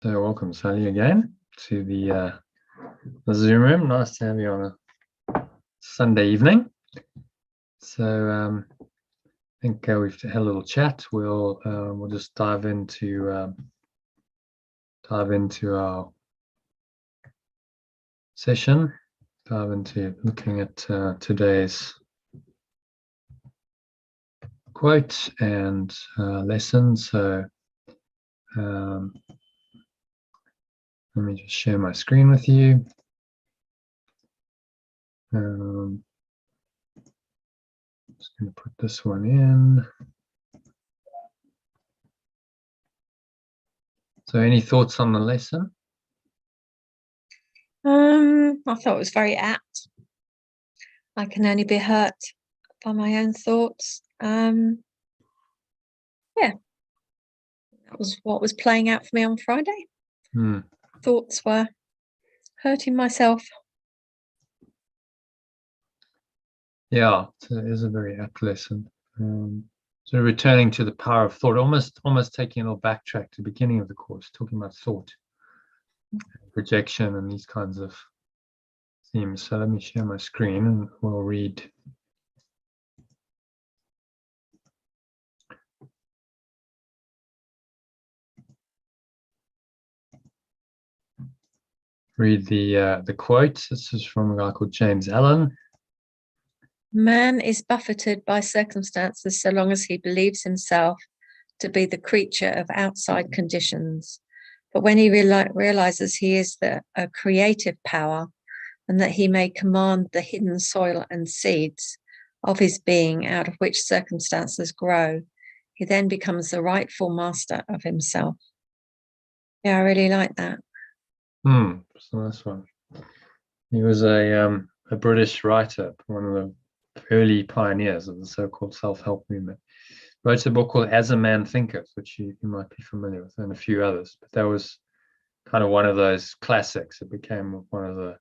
So welcome, Sally, again to the Zoom room. Nice to have you on a Sunday evening. So I think we've had a little chat. We'll just dive into our session. Dive into looking at today's quote and lesson. So let me just share my screen with you. Just going to put this one in. So any thoughts on the lesson? I thought it was very apt. I can only be hurt by my own thoughts. Yeah, that was what was playing out for me on Friday. Thoughts were hurting myself. Yeah, it is a very apt lesson. So returning to the power of thought, almost taking a little backtrack to the beginning of the course, talking about thought, projection, and these kinds of themes. So let me share my screen and we'll read. Read the quote. This is from a guy called James Allen. Man is buffeted by circumstances so long as he believes himself to be the creature of outside conditions. But when he realizes he is a creative power and that he may command the hidden soil and seeds of his being out of which circumstances grow, he then becomes the rightful master of himself. Yeah, I really like that. So this one. He was a British writer, one of the early pioneers of the so-called self-help movement. Wrote a book called As a Man Thinketh, which you might be familiar with, and a few others. But that was kind of one of those classics. It became one of the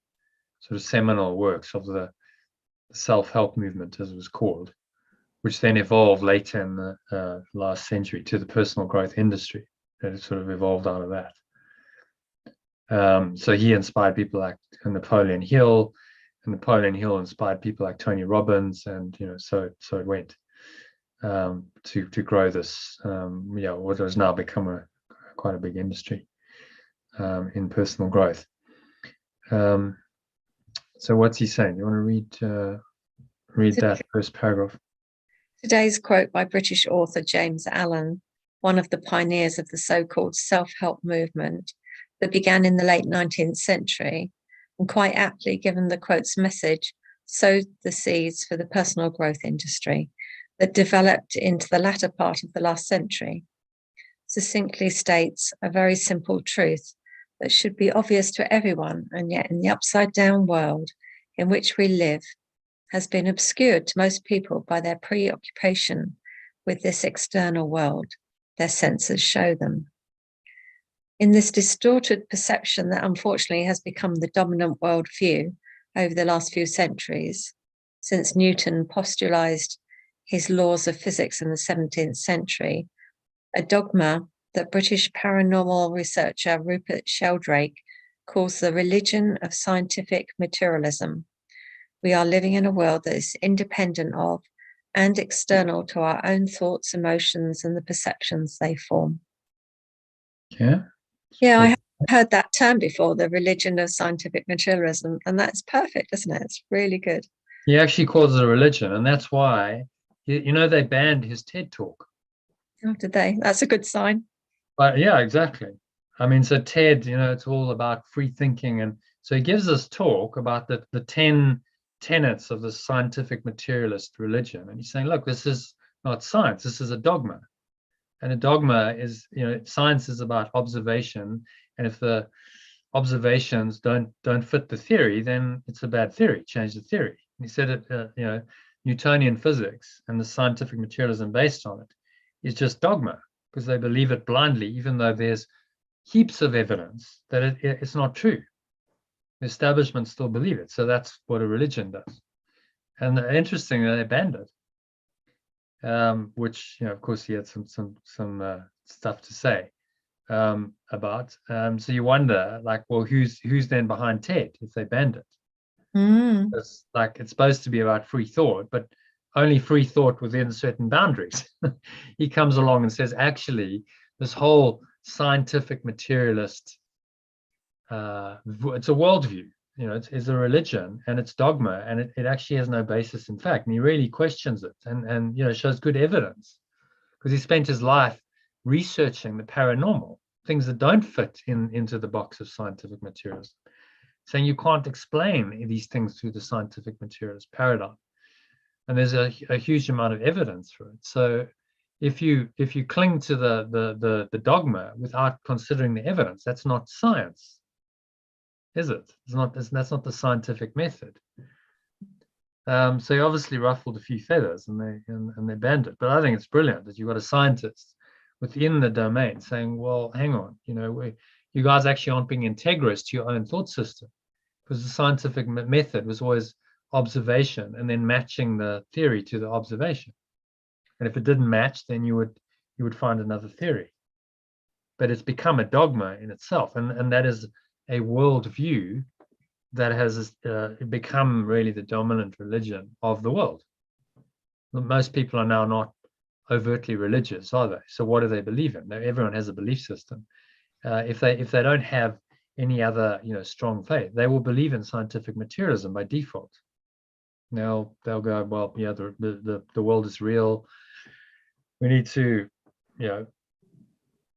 sort of seminal works of the self-help movement, as it was called, which then evolved later in the last century to the personal growth industry. That it sort of evolved out of that. So he inspired people like Napoleon Hill, and Napoleon Hill inspired people like Tony Robbins, and so it went to grow this, what has now become quite a big industry in personal growth. So what's he saying? You want to read that first paragraph? Today's quote by British author James Allen, one of the pioneers of the so-called self-help movement that began in the late 19th century, and quite aptly, given the quote's message, sowed the seeds for the personal growth industry that developed into the latter part of the last century. Succinctly states a very simple truth that should be obvious to everyone, and yet in the upside-down world in which we live, has been obscured to most people by their preoccupation with this external world their senses show them. In this distorted perception that unfortunately has become the dominant worldview over the last few centuries, since Newton postulated his laws of physics in the 17th century, a dogma that British paranormal researcher Rupert Sheldrake calls the religion of scientific materialism. We are living in a world that is independent of and external to our own thoughts, emotions, and the perceptions they form. Yeah, I have heard that term before, the religion of scientific materialism, and that's perfect, isn't it? It's really good. He actually calls it a religion, and that's why, they banned his TED Talk. Oh, did they? That's a good sign. But yeah, exactly. I mean, so TED, it's all about free thinking, and so he gives us talk about the 10 tenets of the scientific materialist religion, and he's saying, look, this is not science, this is a dogma. And a dogma is, science is about observation, and if the observations don't fit the theory, then it's a bad theory. Change the theory. And he said it, Newtonian physics and the scientific materialism based on it is just dogma, because they believe it blindly, even though there's heaps of evidence that it's not true. The establishment still believe it. So that's what a religion does. And interestingly, they banned it. Which, of course, he had some stuff to say. about. So you wonder, like, well, who's then behind TED if they banned it? Mm. It's like it's supposed to be about free thought, but only free thought within certain boundaries. He comes along and says, actually, this whole scientific materialist, it's a worldview. It's a religion and it's dogma, and it actually has no basis in fact. And he really questions it, and shows good evidence because he spent his life researching the paranormal, things that don't fit into the box of scientific materialism, saying you can't explain these things through the scientific materialist paradigm. And there's a huge amount of evidence for it. So if you cling to the dogma without considering the evidence, that's not science, is it? That's not the scientific method. So he obviously ruffled a few feathers, and they banned it. But I think it's brilliant that you've got a scientist within the domain saying, well, hang on, you guys actually aren't being integrous to your own thought system, because the scientific method was always observation and then matching the theory to the observation. And if it didn't match, then you would find another theory. But it's become a dogma in itself, and that is a worldview that has become really the dominant religion of the world. Most people are now not overtly religious, are they? So what do they believe in? Everyone has a belief system. If they don't have any other strong faith, they will believe in scientific materialism by default. Now they'll go, well, yeah, the world is real. We need to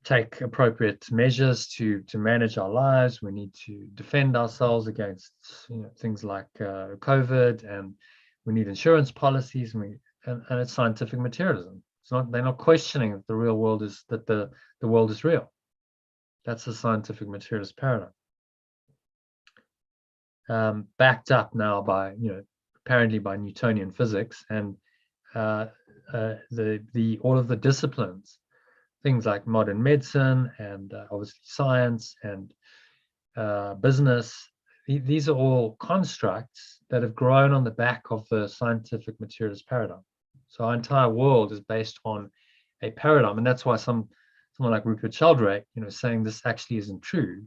take appropriate measures to manage our lives. We need to defend ourselves against things like COVID, and we need insurance policies, and it's scientific materialism. They're not questioning that the real world is that the world is real. That's the scientific materialist paradigm, backed up now by apparently by Newtonian physics and all of the disciplines, things like modern medicine and obviously science and business. These are all constructs that have grown on the back of the scientific materialist paradigm. So our entire world is based on a paradigm, and that's why someone like Rupert Sheldrake, saying this actually isn't true.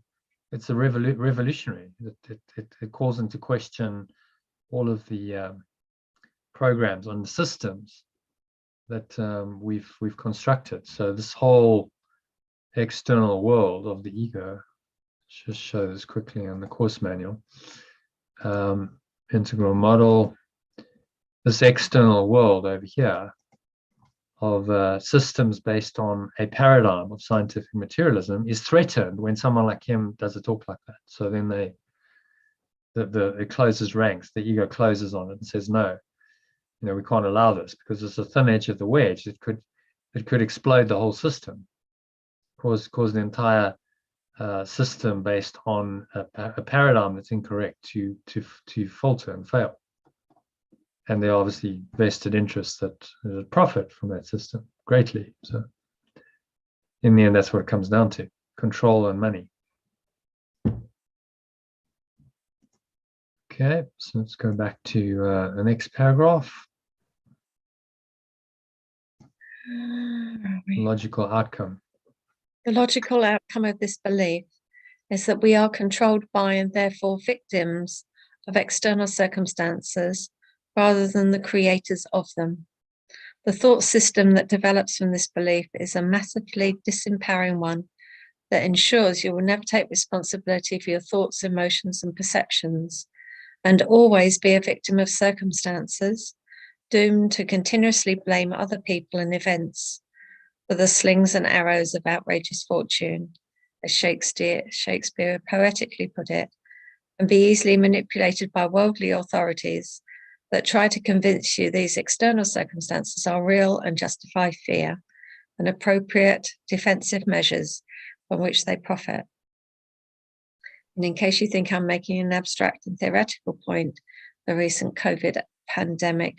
It's a revolutionary. It calls into question all of the programs on the systems that we've constructed. So this whole external world of the ego, just show this quickly in the course manual. Integral model. This external world over here of systems based on a paradigm of scientific materialism is threatened when someone like him does a talk like that. So then it closes ranks. The ego closes on it and says, no, we can't allow this because it's a thin edge of the wedge. It could explode the whole system, cause the entire system based on a paradigm that's incorrect to falter and fail. And there are obviously vested interests that profit from that system greatly. So in the end, that's what it comes down to: control and money. Okay, so let's go back to the next paragraph. Logical outcome. The logical outcome of this belief is that we are controlled by and therefore victims of external circumstances rather than the creators of them. The thought system that develops from this belief is a massively disempowering one that ensures you will never take responsibility for your thoughts, emotions, and perceptions, and always be a victim of circumstances, doomed to continuously blame other people and events for the slings and arrows of outrageous fortune, as Shakespeare poetically put it, and be easily manipulated by worldly authorities that try to convince you these external circumstances are real and justify fear and appropriate defensive measures from which they profit. And in case you think I'm making an abstract and theoretical point, the recent COVID pandemic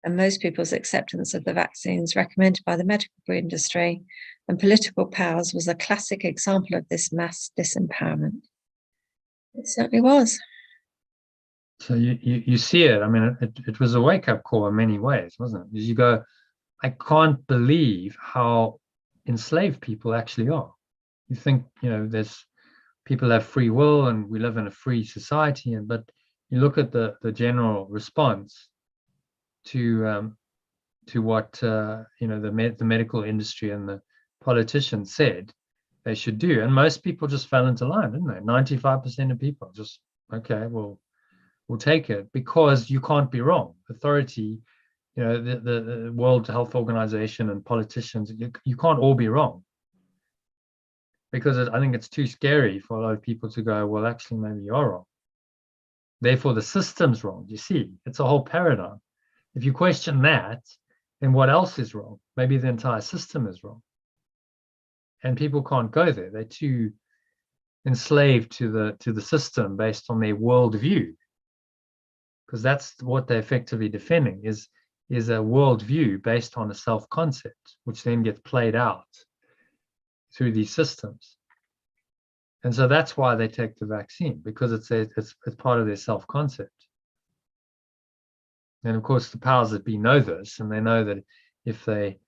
and most people's acceptance of the vaccines recommended by the medical industry and political powers was a classic example of this mass disempowerment. It certainly was. So you see it. I mean, it was a wake-up call in many ways, wasn't it? Because you go, I can't believe how enslaved people actually are. You think, there's people have free will and we live in a free society, but you look at the general response to what the medical industry and the politicians said they should do, and most people just fell into line, didn't they? 95% of people just, okay, well, we'll take it, because you can't be wrong. Authority, the World Health Organization and politicians, you can't all be wrong, because I think it's too scary for a lot of people to go, well, actually, maybe you're wrong. Therefore, the system's wrong. You see, it's a whole paradigm. If you question that, then what else is wrong? Maybe the entire system is wrong. And people can't go there. They're too enslaved to the system based on their worldview, because that's what they're effectively defending is a worldview based on a self-concept, which then gets played out through these systems. And so that's why they take the vaccine, because it's part of their self-concept. And of course, the powers that be know this, and they know that if they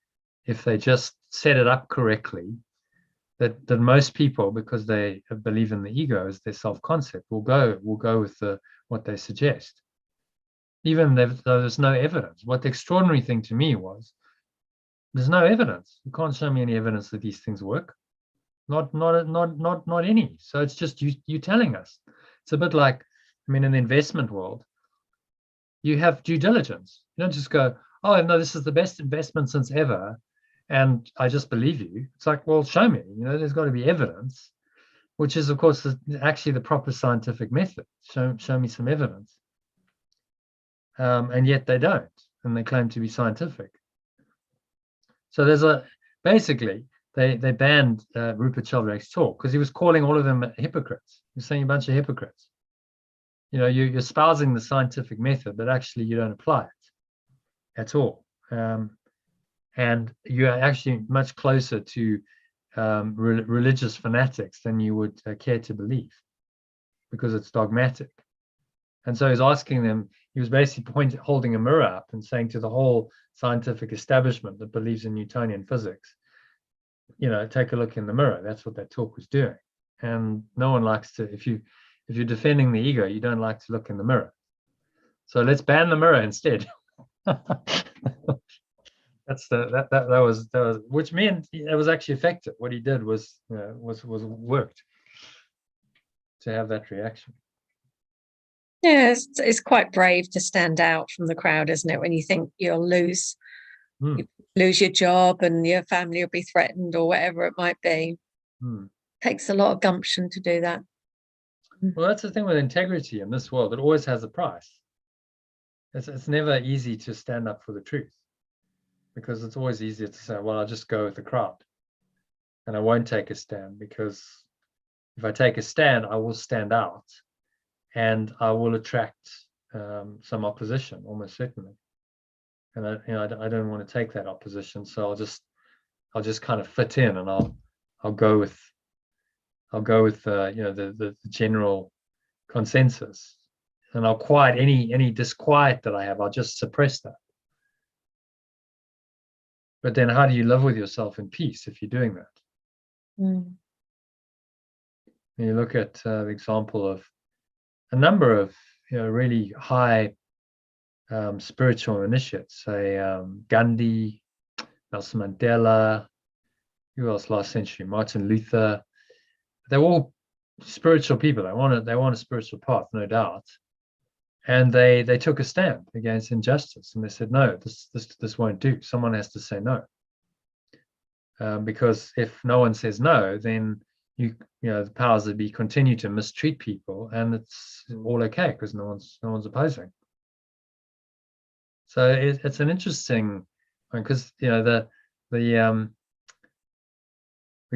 just set it up correctly, that most people, because they believe in the ego as their self-concept, will go with what they suggest, even though there's no evidence. What the extraordinary thing to me was, there's no evidence. You can't show me any evidence that these things work. Not any. So it's just you telling us. It's a bit like, in the investment world, you have due diligence. You don't just go, oh no, this is the best investment since ever, and I just believe you. It's like, well, show me. There's got to be evidence, which is, of course, actually the proper scientific method. Show me some evidence. And yet they don't, and they claim to be scientific. So basically they banned Rupert Sheldrake's talk because he was calling all of them hypocrites. He was saying a bunch of hypocrites. You're espousing the scientific method, but actually you don't apply it at all. And you are actually much closer to religious fanatics than you would care to believe, because it's dogmatic. And so he's asking them, he was basically holding a mirror up and saying to the whole scientific establishment that believes in Newtonian physics, take a look in the mirror. That's what that talk was doing. And no one likes to, if you're defending the ego, you don't like to look in the mirror. So let's ban the mirror instead. That was, which meant it was actually effective. What he did was worked to have that reaction. Yeah, it's quite brave to stand out from the crowd, isn't it? When you think you'll lose your job and your family will be threatened or whatever it might be. Takes a lot of gumption to do that. Well, that's the thing with integrity in this world. It always has a price. It's never easy to stand up for the truth, because it's always easier to say, well, I'll just go with the crowd and I won't take a stand, because if I take a stand, I will stand out and I will attract some opposition, almost certainly. And I don't want to take that opposition, so I'll just kind of fit in, and I'll go with the general consensus, and I'll quiet any disquiet that I have. I'll just suppress that. But then, how do you live with yourself in peace if you're doing that? And you look at the example of a number of really high spiritual initiates, say Gandhi, Nelson Mandela, who else last century, Martin Luther. They're all spiritual people. They want a spiritual path, no doubt. And they took a stand against injustice, and they said, no, this won't do. Someone has to say no. Because if no one says no, then the powers that be continue to mistreat people, and it's all okay because no one's opposing. So it's an interesting one, because we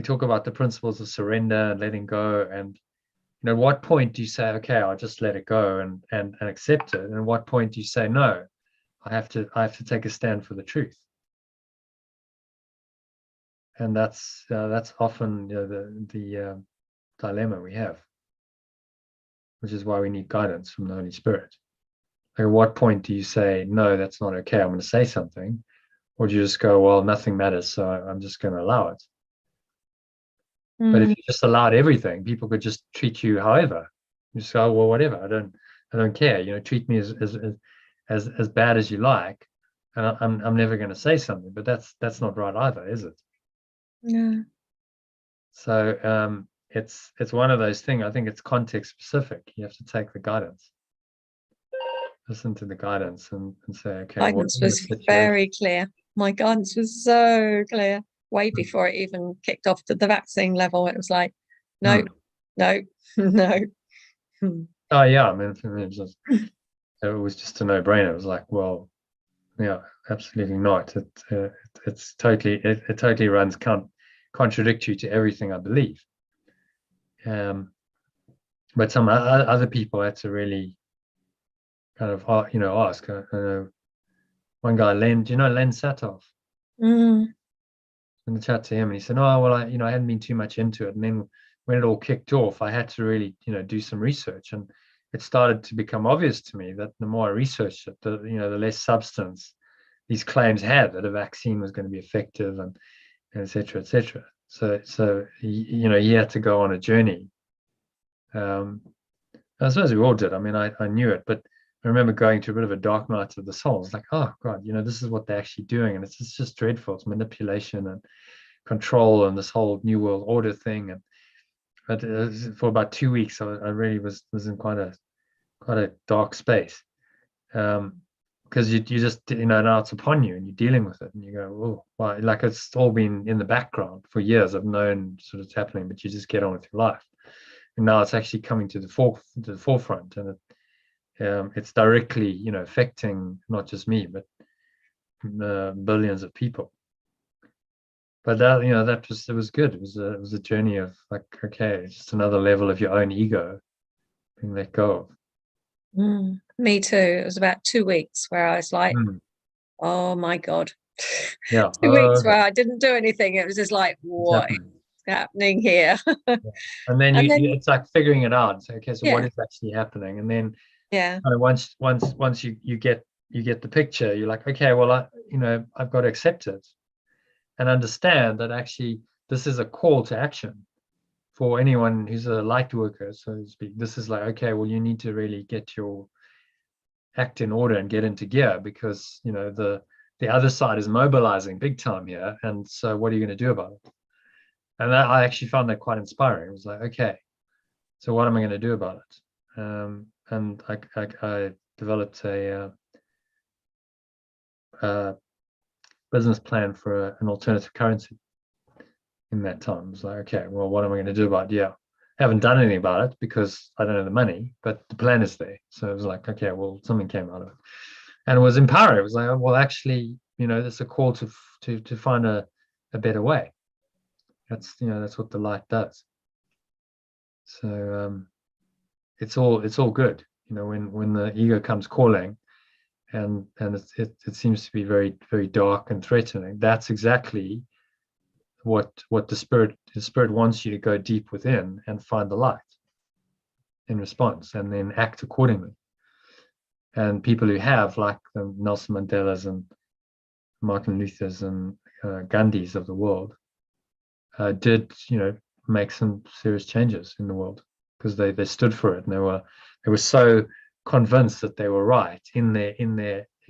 talk about the principles of surrender and letting go, and at what point do you say, okay, I'll just let it go and accept it, and at what point do you say, no, I have to take a stand for the truth? And that's often the dilemma we have, which is why we need guidance from the Holy Spirit. Like, at what point do you say, no, that's not okay, I'm going to say something, or do you just go, well, nothing matters, so I'm just going to allow it? But if Mm. you just allowed everything, people could just treat you however. You just go, "Oh, well, whatever. I don't care. You know, treat me as bad as you like, and I'm never going to say something." But that's not right either, is it? Yeah. So it's one of those things. I think it's context specific. You have to take the guidance, listen to the guidance, and say, okay, what Guidance in the was situation? very clear. My guidance was so clear way before it even kicked off to the vaccine level. It was like, no, Hmm. no, no. Hmm. Oh yeah, I mean, for me, it was just a no-brainer. It was like, well, yeah, absolutely not. It totally runs contradictory to everything I believe. Um, but some other people had to really kind of ask. One guy, Len, do you know Len Satov? Mm. In the chat to him, and he said, "Oh well, I hadn't been too much into it, and then when it all kicked off, I had to really do some research, and it started to become obvious to me that the more I researched it, the less substance these claims had that a vaccine was going to be effective, and et cetera, et cetera. So he had to go on a journey. Um, I suppose we all did. I mean, I knew it, but I remember going to a bit of a dark night of the soul. It's like, oh God, this is what they're actually doing, and it's just dreadful. It's manipulation and control and this whole new world order thing. And but for about 2 weeks, I really was in quite a dark space. Because you just now it's upon you and you're dealing with it and you go, oh, wow, like it's all been in the background for years. I've known sort of it's happening, but you just get on with your life. And now it's actually coming to the forefront, and it's directly affecting not just me but billions of people. But it was good. It was a journey of like, okay, just another level of your own ego being let go of. Mm. Me too. It was about 2 weeks where I was like, Mm. oh my God. Yeah. 2 weeks Okay. where I didn't do anything. It was just like, It's what is happening. happening here? Yeah. And then And then, it's like figuring it out. So, okay, so what yeah, is actually happening? And then yeah. kind of once you get the picture, you're like, okay, well, I've got to accept it and understand that actually this is a call to action for anyone who's a light worker, so to speak. This is like, okay, well, you need to really get your act in order and get into gear, because the other side is mobilizing big time here, and so what are you going to do about it? And I actually found that quite inspiring. It was like, okay, so what am I going to do about it? And I developed a business plan for an alternative currency in that time. It was like, okay, well, what am I going to do about it? Yeah, I haven't done anything about it because I don't have the money, but the plan is there. So it was like, okay, well, something came out of it, and it was empowering. It was like, well, actually, it's a call to find a better way. That's what the light does. So it's all good. When the ego comes calling, and it seems to be very very dark and threatening. That's exactly what the spirit wants you to go deep within and find the light in response, and then act accordingly. And people who have, like the Nelson Mandelas and Martin Luther's and Gandhi's of the world, did make some serious changes in the world, because they stood for it, and they were so convinced that they were right in their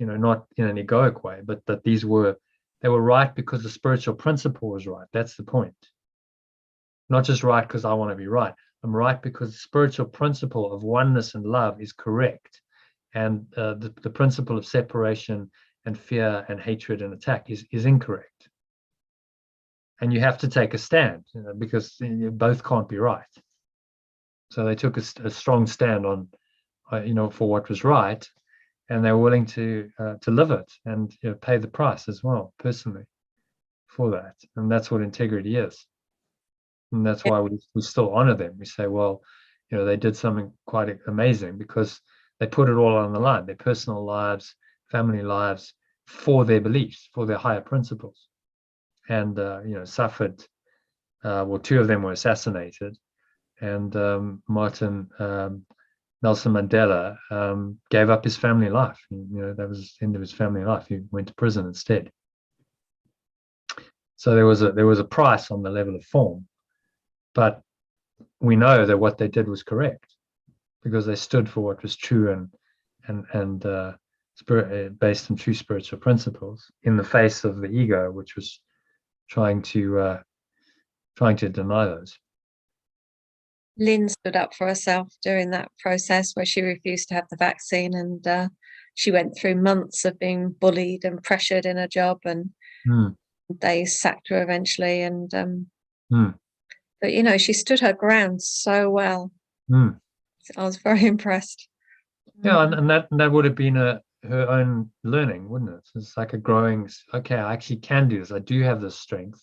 not in an egoic way, but that they were right because the spiritual principle was right. That's the point. Not just right because I want to be right. I'm right because the spiritual principle of oneness and love is correct, and the principle of separation and fear and hatred and attack is incorrect. And you have to take a stand, because both can't be right. So they took a strong stand on, for what was right, and they were willing to live it and pay the price as well personally for that. And that's what integrity is. And that's why we still honor them. We say, well, they did something quite amazing because they put it all on the line, their personal lives, family lives, for their beliefs, for their higher principles. And suffered. Well, two of them were assassinated, and Martin Nelson Mandela gave up his family life. That was the end of his family life. He went to prison instead. So there was a price on the level of form, But we know that what they did was correct because they stood for what was true and based on true spiritual principles in the face of the ego, which was trying to deny those. Lynn stood up for herself during that process where she refused to have the vaccine, and she went through months of being bullied and pressured in her job, and they sacked her eventually. And but you know, she stood her ground so well. I was very impressed. Yeah, and that would have been her own learning, wouldn't it? It's like a growing, okay, I actually can do this. I do have this strength.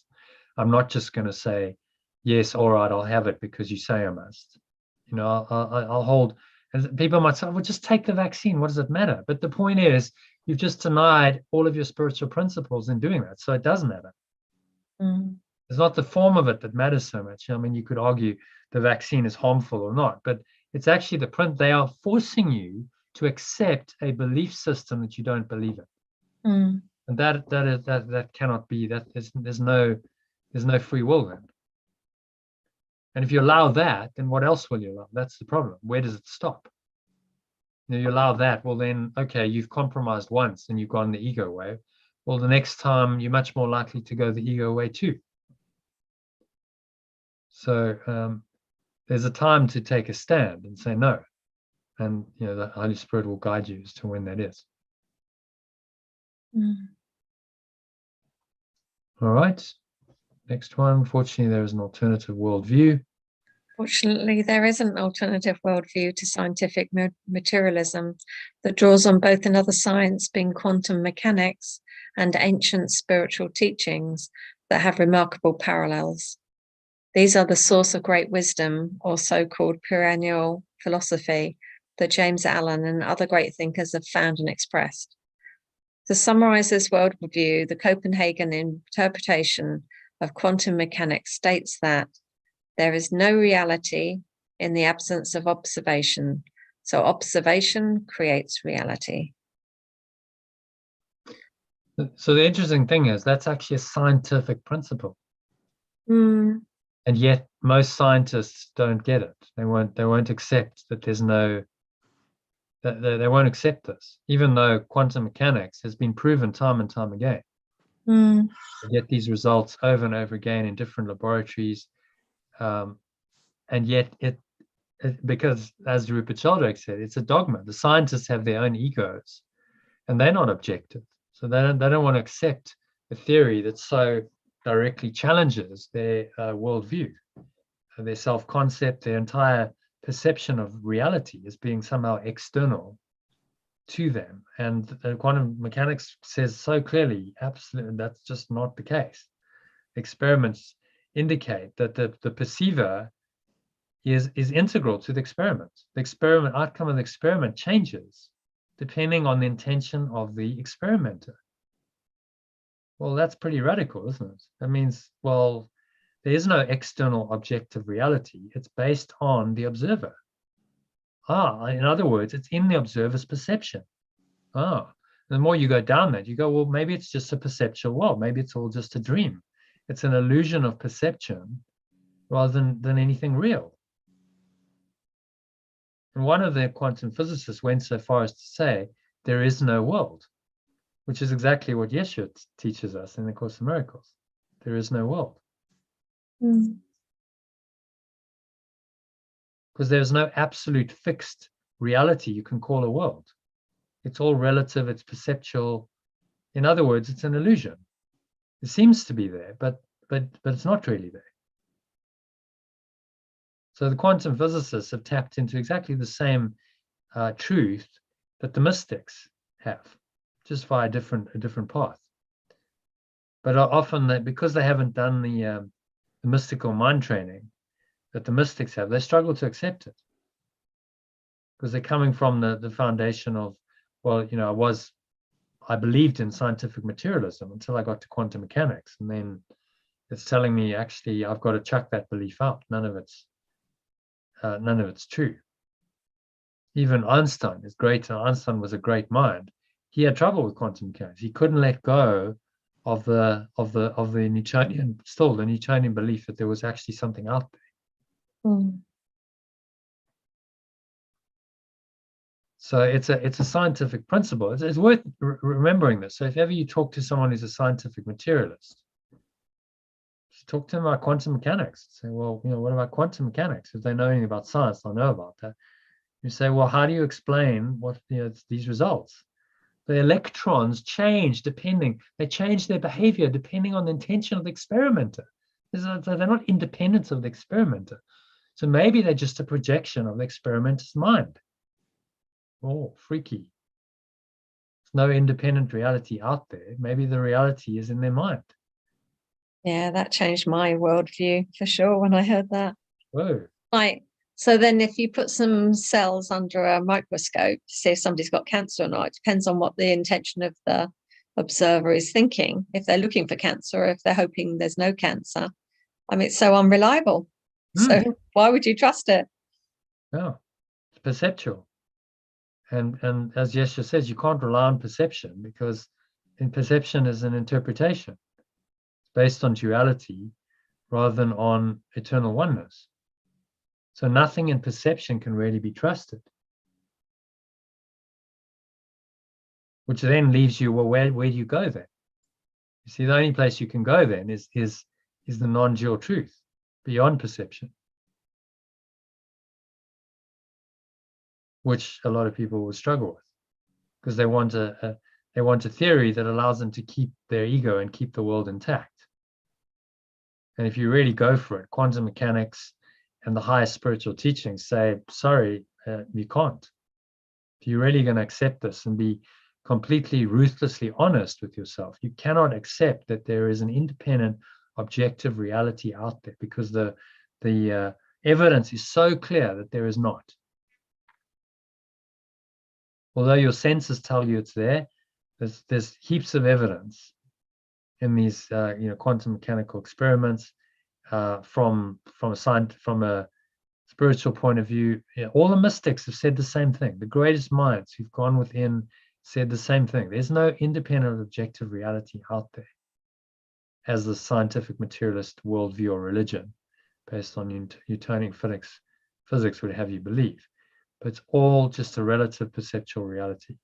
I'm not just going to say, yes, all right, I'll have it because you say I must. You know, I'll hold. And people might say, well, just take the vaccine. What does it matter? But the point is, you've just denied all of your spiritual principles in doing that. So it does matter. It's not the form of it that matters so much. I mean, you could argue the vaccine is harmful or not, but it's actually the print. They are forcing you to accept a belief system that you don't believe in. And that cannot be, that there's no free will then. And if you allow that, then what else will you allow? That's the problem. Where does it stop? You allow that, well then, okay, you've compromised once and you've gone the ego way. Well, the next time you're much more likely to go the ego way too. So there's a time to take a stand and say no. And you know, the Holy Spirit will guide you as to when that is. All right. Next one. Fortunately, there is an alternative worldview. Fortunately, there is an alternative worldview to scientific materialism that draws on both another science, being quantum mechanics, and ancient spiritual teachings that have remarkable parallels. These are the source of great wisdom, or so-called perennial philosophy, that James Allen and other great thinkers have found and expressed. To summarize this worldview, the Copenhagen interpretation of quantum mechanics states that there is no reality in the absence of observation, so observation creates reality. So the interesting thing is that's actually a scientific principle. And yet most scientists don't get it. They won't accept that there's no, they won't accept this, even though quantum mechanics has been proven time and time again. You get these results over and over again in different laboratories. And yet it because as Rupert Sheldrake said, it's a dogma. The scientists have their own egos and they're not objective. So they don't want to accept a theory that so directly challenges their worldview, their self-concept, their entire perception of reality as being somehow external to them. And quantum mechanics says so clearly, absolutely, that's just not the case. Experiments indicate that the perceiver is integral to the experiment. The experiment outcome of the experiment changes depending on the intention of the experimenter. Well, that's pretty radical, isn't it? That means, well, there is no external objective reality. It's based on the observer. In other words, it's in the observer's perception. The more you go down that, you go, well, maybe it's just a perceptual world. Maybe it's all just a dream. It's an illusion of perception rather than anything real. And one of the quantum physicists went so far as to say, there is no world, which is exactly what Yeshua teaches us in the Course of Miracles. There is no world. Because there's no absolute fixed reality you can call a world. It's all relative, it's perceptual. In other words, it's an illusion. It seems to be there, but it's not really there. So the quantum physicists have tapped into exactly the same truth that the mystics have, just via a different path. But often, because they haven't done the mystical mind training that the mystics have, they struggle to accept it. Because they're coming from the foundation of, well, you know, I believed in scientific materialism until I got to quantum mechanics. And then it's telling me, actually, I've got to chuck that belief out. None of it's true. Even Einstein is great. Einstein was a great mind. He had trouble with quantum mechanics. He couldn't let go of the Newtonian belief that there was actually something out there. Mm. So it's a scientific principle. It's worth remembering this. So if ever you talk to someone who's a scientific materialist, talk to them about quantum mechanics. Say, well, what about quantum mechanics? If they know anything about science, they'll know about that. You say, well, how do you explain what these results? The electrons change they change their behavior depending on the intention of the experimenter. So they're not independent of the experimenter. So maybe they're just a projection of the experimenter's mind. Oh, freaky. There's no independent reality out there. Maybe the reality is in their mind. Yeah, that changed my worldview for sure when I heard that. Whoa. Right. So then if you put some cells under a microscope to see if somebody's got cancer or not, it depends on what the intention of the observer is thinking. If they're looking for cancer, or if they're hoping there's no cancer. I mean, it's so unreliable. So why would you trust it? No, it's perceptual. And as Yeshua says, you can't rely on perception, because in perception is an interpretation. It's based on duality rather than on eternal oneness. So nothing in perception can really be trusted. Which then leaves you, well, where do you go then? You see, the only place you can go then is the non-dual truth, beyond perception. Which a lot of people will struggle with, because they want a theory that allows them to keep their ego and keep the world intact. And if you really go for it, quantum mechanics and the highest spiritual teachings say, sorry, you can't. If you're really going to accept this and be completely ruthlessly honest with yourself, you cannot accept that there is an independent, objective reality out there, because the evidence is so clear that there is not. Although your senses tell you it's there, there's heaps of evidence in these quantum mechanical experiments from a spiritual point of view. All the mystics have said the same thing. The greatest minds who've gone within said the same thing. There's no independent objective reality out there as the scientific materialist worldview or religion based on Newtonian physics would have you believe. But it's all just a relative perceptual reality.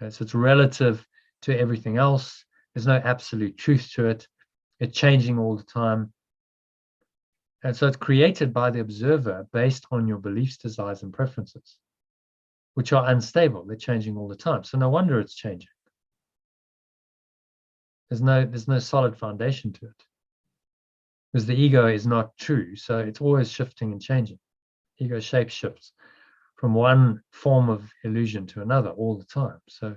So it's relative to everything else. There's no absolute truth to it. It's changing all the time. And so it's created by the observer based on your beliefs, desires, and preferences, which are unstable. They're changing all the time. So no wonder it's changing. There's no solid foundation to it, because the ego is not true. So it's always shifting and changing. Ego shape shifts from one form of illusion to another all the time. So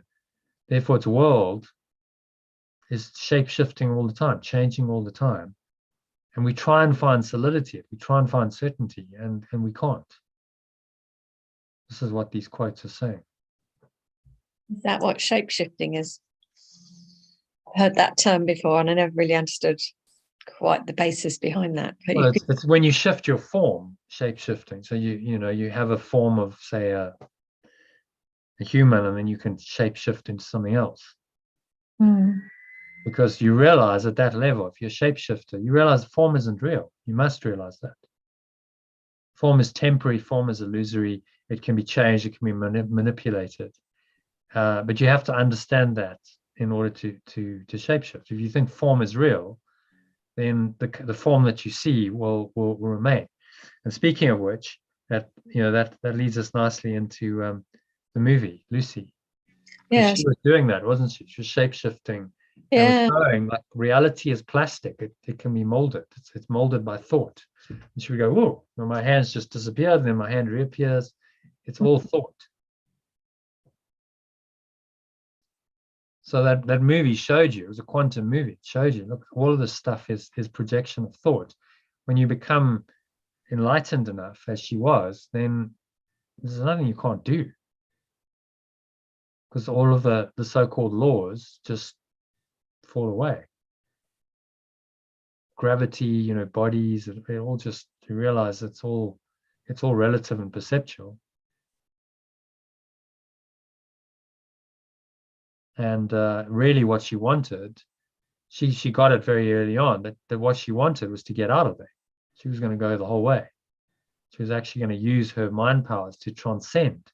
therefore its world is shape shifting all the time, changing all the time. And we try and find solidity, we try and find certainty, and we can't. This is what these quotes are saying. Is that what shape-shifting is? I've heard that term before, and I never really understood quite the basis behind that. But well, it's when you shift your form, shape-shifting. So you have a form of, say, a human, and then you can shape-shift into something else. Because you realize at that level, if you're a shapeshifter, you realize form isn't real. You must realize that. Form is temporary, form is illusory. It can be changed, it can be manipulated. But you have to understand that in order to shapeshift. If you think form is real, then the form that you see will remain. And speaking of which, that leads us nicely into the movie Lucy. Yeah, she was doing that, wasn't she? She was shapeshifting. Yeah. And was showing like reality is plastic. It can be molded. It's molded by thought. And she would go, whoa, my hands just disappeared, and then my hand reappears. It's all thought. So that movie showed you, it was a quantum movie. It showed you, look, all of this stuff is projection of thought. When you become enlightened enough, as she was, then there's nothing you can't do. Because all of the so-called laws just fall away. Gravity, bodies, it all just, you realize it's all relative and perceptual. And really what she wanted, she got it very early on, that what she wanted was to get out of there. She was going to go the whole way. She was actually going to use her mind powers to transcend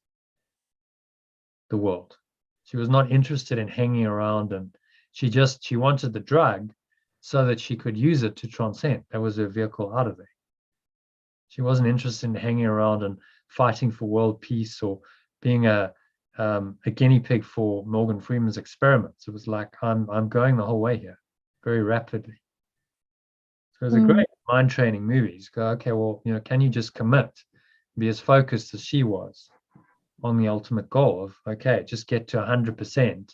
the world. She was not interested in hanging around, and she wanted the drug so that she could use it to transcend. That was her vehicle out of there. She wasn't interested in hanging around and fighting for world peace or being a guinea pig for Morgan Freeman's experiments. It was like, I'm going the whole way here, very rapidly. So it was a great mind training movie. You go, okay, well, can you just commit, be as focused as she was on the ultimate goal of, okay, just get to 100%.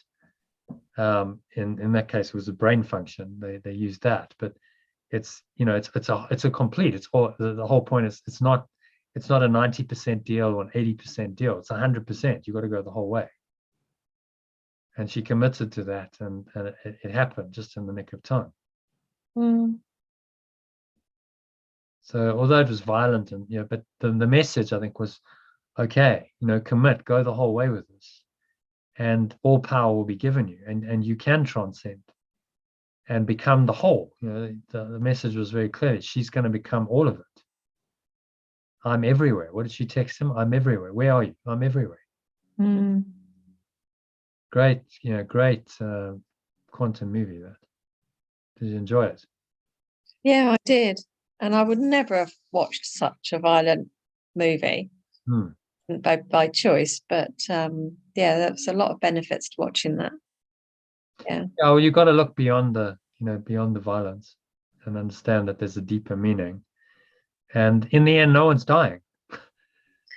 In that case, it was a brain function. They used that, but it's a complete. It's all, the whole point is it's not a 90% deal or an 80% deal. It's 100%. You got to go the whole way. And she committed to that, and it happened just in the nick of time. So although it was violent, and but the message, I think, was, okay, commit, go the whole way with this, and all power will be given you, and you can transcend and become the whole. The message was very clear. She's going to become all of it. I'm everywhere. What did she text him? I'm everywhere. Where are you? I'm everywhere. Great, great quantum movie. That. Did you enjoy it? Yeah, I did. And I would never have watched such a violent movie by choice. But there's a lot of benefits to watching that. Yeah. Well, you got to look beyond the violence and understand that there's a deeper meaning. And in the end, no one's dying.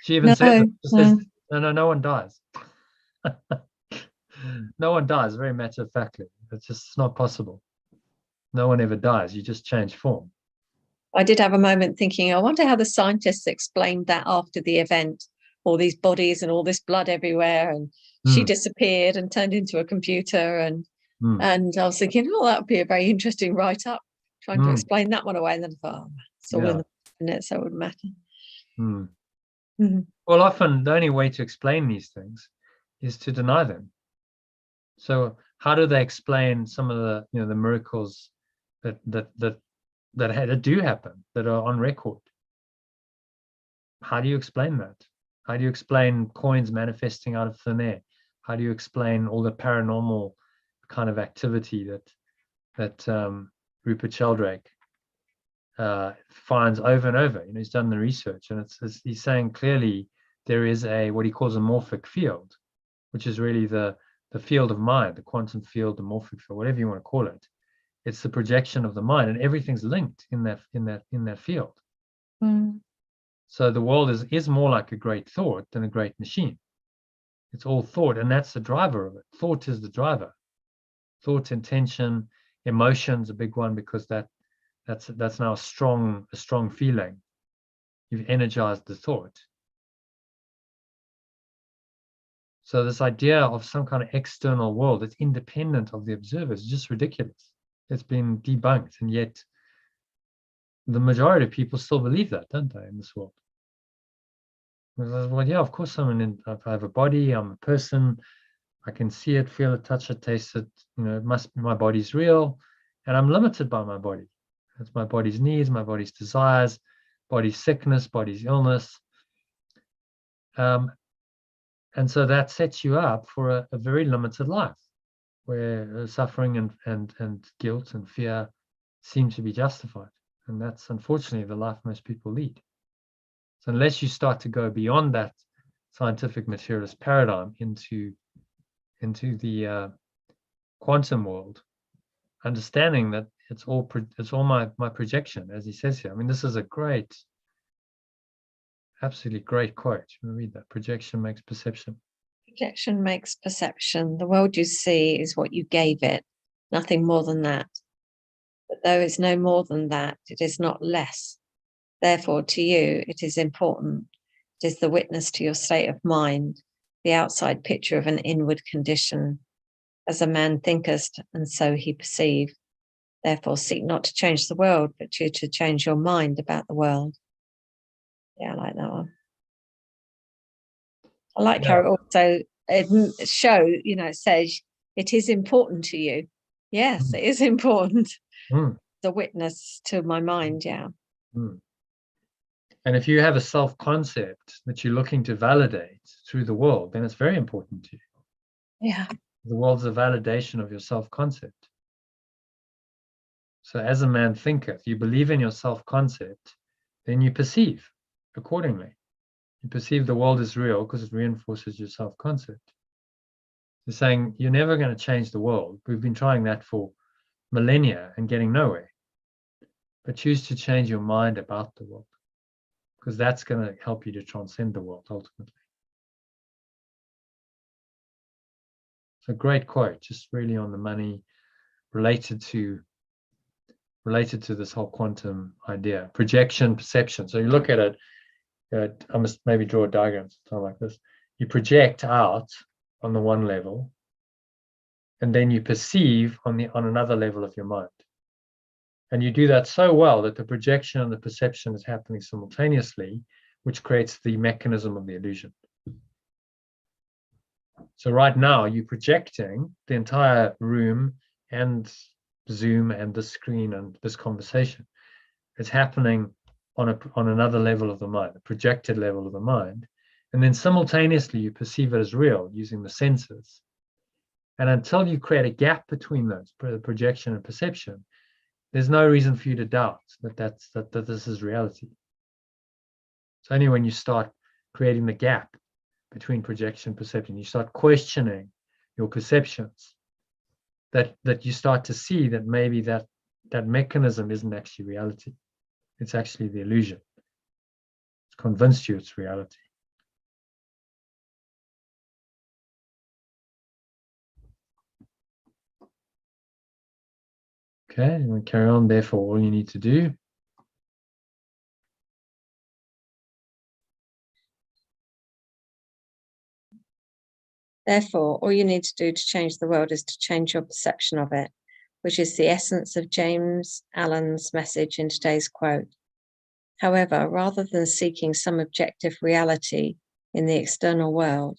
She even says, no one dies. No one dies, very matter of factly. It's not possible. No one ever dies. You just change form. I did have a moment thinking, I wonder how the scientists explained that after the event, all these bodies and all this blood everywhere, and she disappeared and turned into a computer, and I was thinking, that would be a very interesting write-up, trying to explain that one away. And then I thought, it's all in the internet, so it wouldn't matter. Well, often the only way to explain these things is to deny them. So how do they explain some of the the miracles that do happen, that are on record? How do you explain that? How do you explain coins manifesting out of thin air? How do you explain all the paranormal kind of activity that Rupert Sheldrake finds over and over? He's done the research, and he's saying clearly there is what he calls a morphic field, which is really the field of mind, the quantum field, the morphic field, whatever you want to call it. It's the projection of the mind, and everything's linked in that field. So the world is more like a great thought than a great machine. It's all thought, and that's the driver of it. Thought is the driver. Thought, intention, emotion's a big one, because that's now a strong feeling. You've energized the thought. So this idea of some kind of external world that's independent of the observers is just ridiculous. It's been debunked, and yet the majority of people still believe that, don't they, in this world? Well, yeah, of course I have a body, I'm a person, I can see it, feel it, touch it, taste it, it must be, my body's real, and I'm limited by my body. It's my body's needs, my body's desires, body's sickness, body's illness. And so that sets you up for a very limited life, where suffering and guilt and fear seem to be justified. And that's unfortunately the life most people lead. So unless you start to go beyond that scientific materialist paradigm into the quantum world, understanding that it's all my projection, as he says here. I mean, this is a absolutely great quote. You read that. Projection makes perception. Projection makes perception. The world you see is what you gave it, nothing more than that. But though it's no more than that, it is not less. Therefore, to you, it is important. It is the witness to your state of mind, the outside picture of an inward condition. As a man thinkest, and so he perceive. Therefore, seek not to change the world, but to change your mind about the world. Yeah, I like that one. I like how it also it says it is important to you. Yes, it is important. The witness to my mind, yeah. And if you have a self-concept that you're looking to validate through the world, then it's very important to you. Yeah. The world's a validation of your self-concept. So as a man thinketh, you believe in your self-concept, then you perceive accordingly. You perceive the world is real because it reinforces your self-concept. You're saying you're never going to change the world. We've been trying that for millennia and getting nowhere. But choose to change your mind about the world, because that's going to help you to transcend the world ultimately. It's a great quote, just really on the money, related to this whole quantum idea, projection, perception. So you look at it, I must maybe draw a diagram sometime like this. You project out on the one level, and then you perceive on another level of your mind. And you do that so well that the projection and the perception is happening simultaneously, which creates the mechanism of the illusion. So right now you're projecting the entire room and Zoom and the screen and this conversation. It's happening on another level of the mind, a projected level of the mind. And then simultaneously you perceive it as real using the senses. And until you create a gap between those, projection and perception, there's no reason for you to doubt that this is reality. It's only when you start creating the gap between projection and perception, you start questioning your perceptions, that you start to see that maybe that mechanism isn't actually reality. It's actually the illusion. It's convinced you it's reality. Okay, and we'll carry on. Therefore, all you need to do Therefore, all you need to do to change the world is to change your perception of it, which is the essence of James Allen's message in today's quote. However, rather than seeking some objective reality in the external world,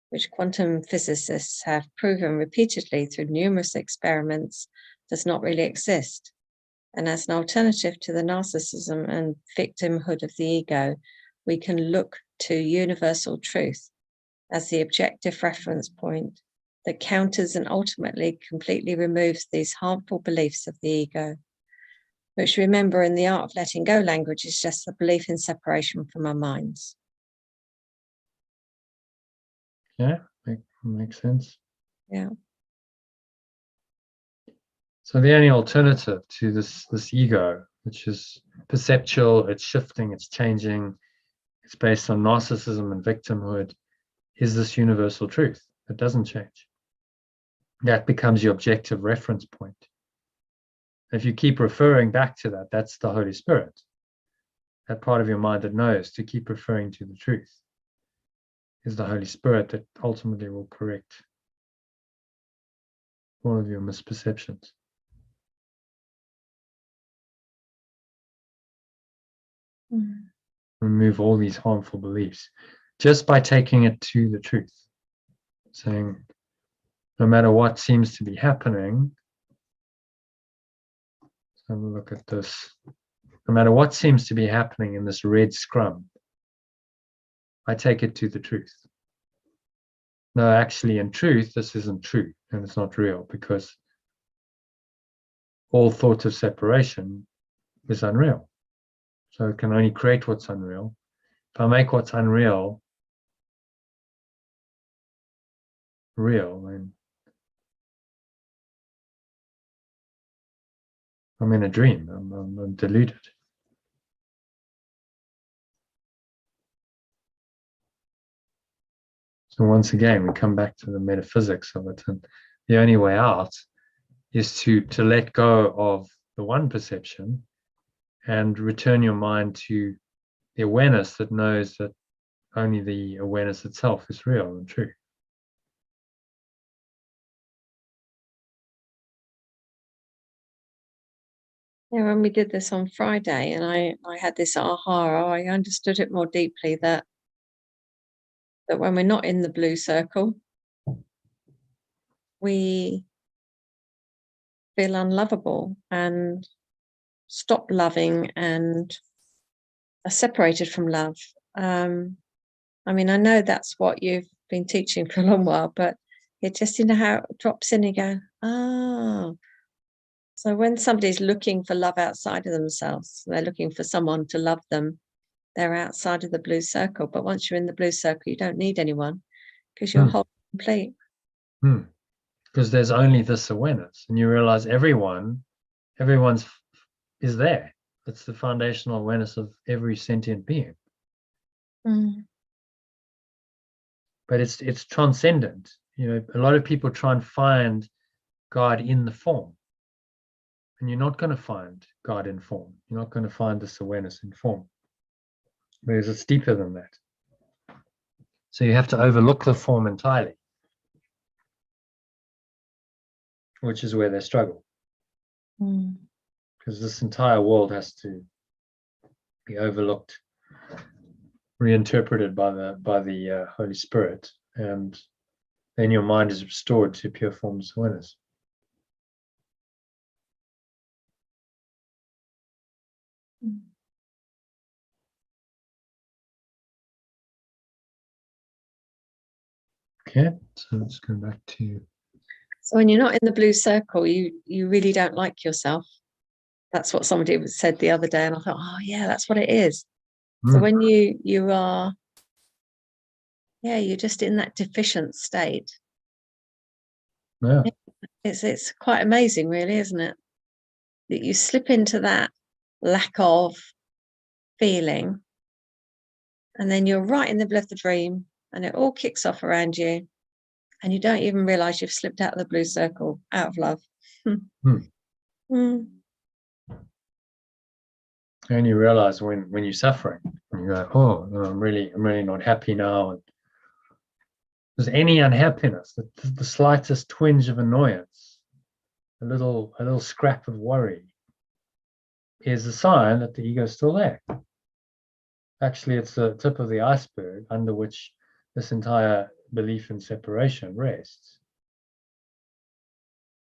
which quantum physicists have proven repeatedly through numerous experiments does not really exist, and as an alternative to the narcissism and victimhood of the ego, we can look to universal truth as the objective reference point that counters and ultimately completely removes these harmful beliefs of the ego, which, remember, in the art of letting go language, is just the belief in separation from our minds. Yeah, makes sense. Yeah. So the only alternative to this ego, which is perceptual, it's shifting, it's changing, it's based on narcissism and victimhood, is this universal truth that doesn't change. That becomes your objective reference point. If you keep referring back to that, that's the Holy Spirit, that part of your mind that knows to keep referring to the truth, is the Holy Spirit that ultimately will correct all of your misperceptions. Remove all these harmful beliefs just by taking it to the truth, saying, no matter what seems to be happening, let's have a look at this. No matter what seems to be happening in this red scrum, I take it to the truth. No, actually, in truth, this isn't true and it's not real, because all thought of separation is unreal. So it can only create what's unreal. If I make what's unreal real, then I'm in a dream. I'm deluded. So once again, we come back to the metaphysics of it, and the only way out is to let go of the one perception and return your mind to the awareness that knows that only the awareness itself is real and true. Yeah, when we did this on Friday, and I had this aha, I understood it more deeply that when we're not in the blue circle, we feel unlovable and stop loving and are separated from love. I mean, I know that's what you've been teaching for a long while, but it just, you know, how it drops in and you go, oh. So when somebody's looking for love outside of themselves, they're looking for someone to love them, they're outside of the blue circle. But once you're in the blue circle, you don't need anyone because you're whole complete. Because there's only this awareness, and you realize everyone's is there. It's the foundational awareness of every sentient being. But it's transcendent. You know, a lot of people try and find God in the form, and you're not going to find God in form. You're not going to find this awareness in form, because it's deeper than that. So you have to overlook the form entirely, which is where they struggle. Because this entire world has to be overlooked, reinterpreted by the Holy Spirit, and then your mind is restored to pure formless awareness. Okay, so let's go back to. So when you're not in the blue circle, you really don't like yourself. That's what somebody said the other day, and I thought, oh yeah, that's what it is. So when you are, you're just in that deficient state. Yeah. It's quite amazing, really, isn't it? That you slip into that lack of feeling, and then you're right in the middle of the dream, and it all kicks off around you, and you don't even realize you've slipped out of the blue circle, out of love. And you realize when you're suffering, and you go, oh, no, I'm really not happy now. And there's any unhappiness, the slightest twinge of annoyance, a little scrap of worry, is a sign that the ego is still there. Actually, it's the tip of the iceberg under which this entire belief in separation rests.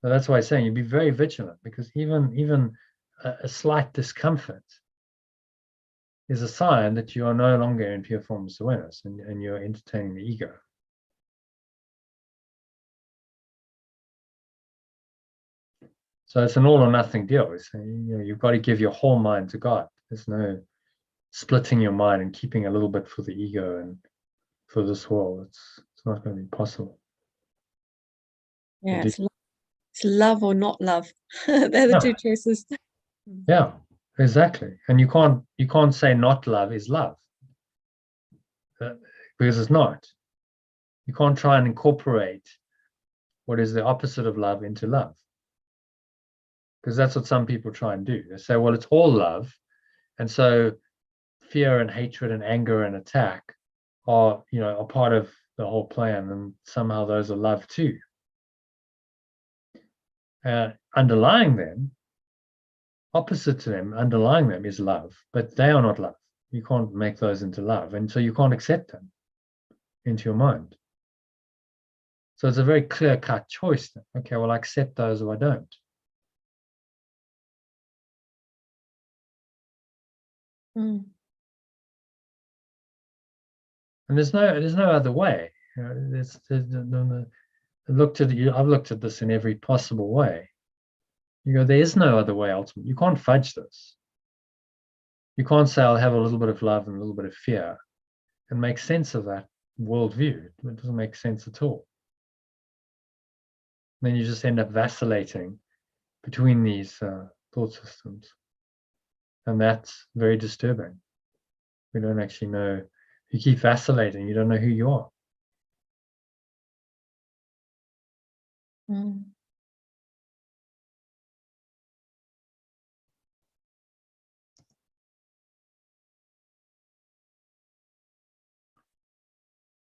So that's why I'm saying you'd be very vigilant, because even a slight discomfort is a sign that you are no longer in pure formless awareness, and you're entertaining the ego. So it's an all or nothing deal. It's, you've got to give your whole mind to God. There's no splitting your mind and keeping a little bit for the ego and for this world. It's not going to be possible. Yeah, it's love or not love. They're the two choices. Yeah, exactly. And you can't say not love is love, because it's not. You can't try and incorporate what is the opposite of love into love, because that's what some people try and do. They say, well, it's all love, and so fear and hatred and anger and attack are part of the whole plan, and somehow those are love too. Underlying them, opposite to them, underlying them is love, but they are not love. You can't make those into love, and so you can't accept them into your mind. So it's a very clear-cut choice. Okay, well, I accept those or I don't. And there's no other way. I've looked at this in every possible way. You go, there is no other way ultimately. You can't fudge this. You can't say, I'll have a little bit of love and a little bit of fear and make sense of that worldview. It doesn't make sense at all. Then you just end up vacillating between these thought systems. And that's very disturbing. We don't actually know. If you keep vacillating, you don't know who you are.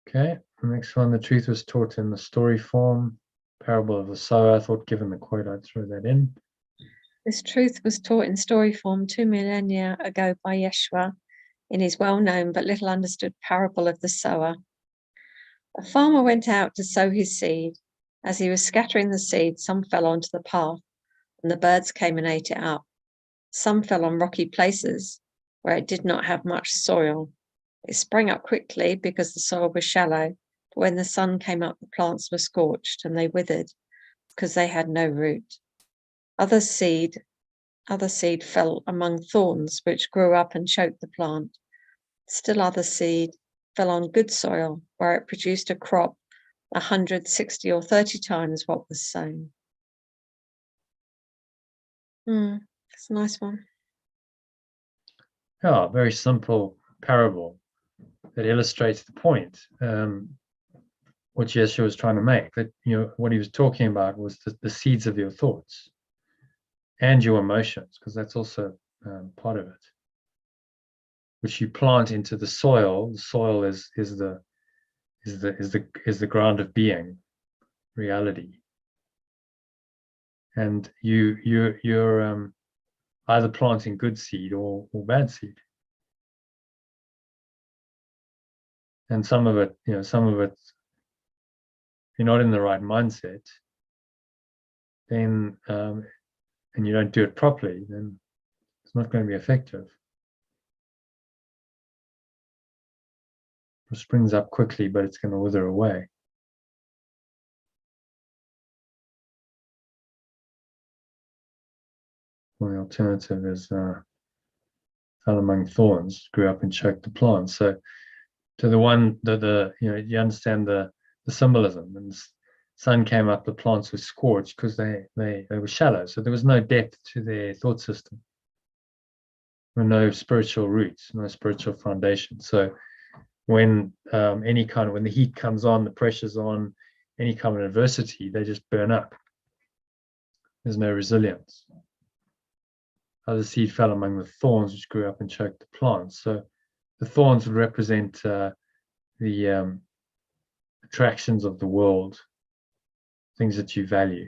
Okay, the next one, the truth was taught in the story form, parable of the sower. I thought, given the quote, I'd throw that in. This truth was taught in story form 2 millennia ago by Yeshua in his well-known but little understood parable of the sower. A farmer went out to sow his seed. As he was scattering the seed, some fell onto the path, and the birds came and ate it up. Some fell on rocky places, where it did not have much soil. It sprang up quickly because the soil was shallow, but when the sun came up, the plants were scorched and they withered because they had no root. Other seed fell among thorns, which grew up and choked the plant. Still other seed fell on good soil, where it produced a crop 160 or 30 times what was sown. That's a nice one. Yeah, very simple parable that illustrates the point, which Yeshua was trying to make. That, what he was talking about was the seeds of your thoughts and your emotions, because that's also part of it, which you plant into the soil. The soil is the ground of being, reality, and you're either planting good seed or bad seed. And some of it, if you're not in the right mindset, then and you don't do it properly, then it's not going to be effective. It springs up quickly, but it's going to wither away. Well, the alternative is fell among thorns, grew up and choked the plant. So to the one that you understand the symbolism, and the sun came up, the plants were scorched because they were shallow, so there was no depth to their thought system. There were no spiritual roots, no spiritual foundation. So when when the heat comes on, the pressure's on, any kind of adversity, they just burn up. There's no resilience. Other seed fell among the thorns, which grew up and choked the plants. So the thorns would represent the attractions of the world, things that you value.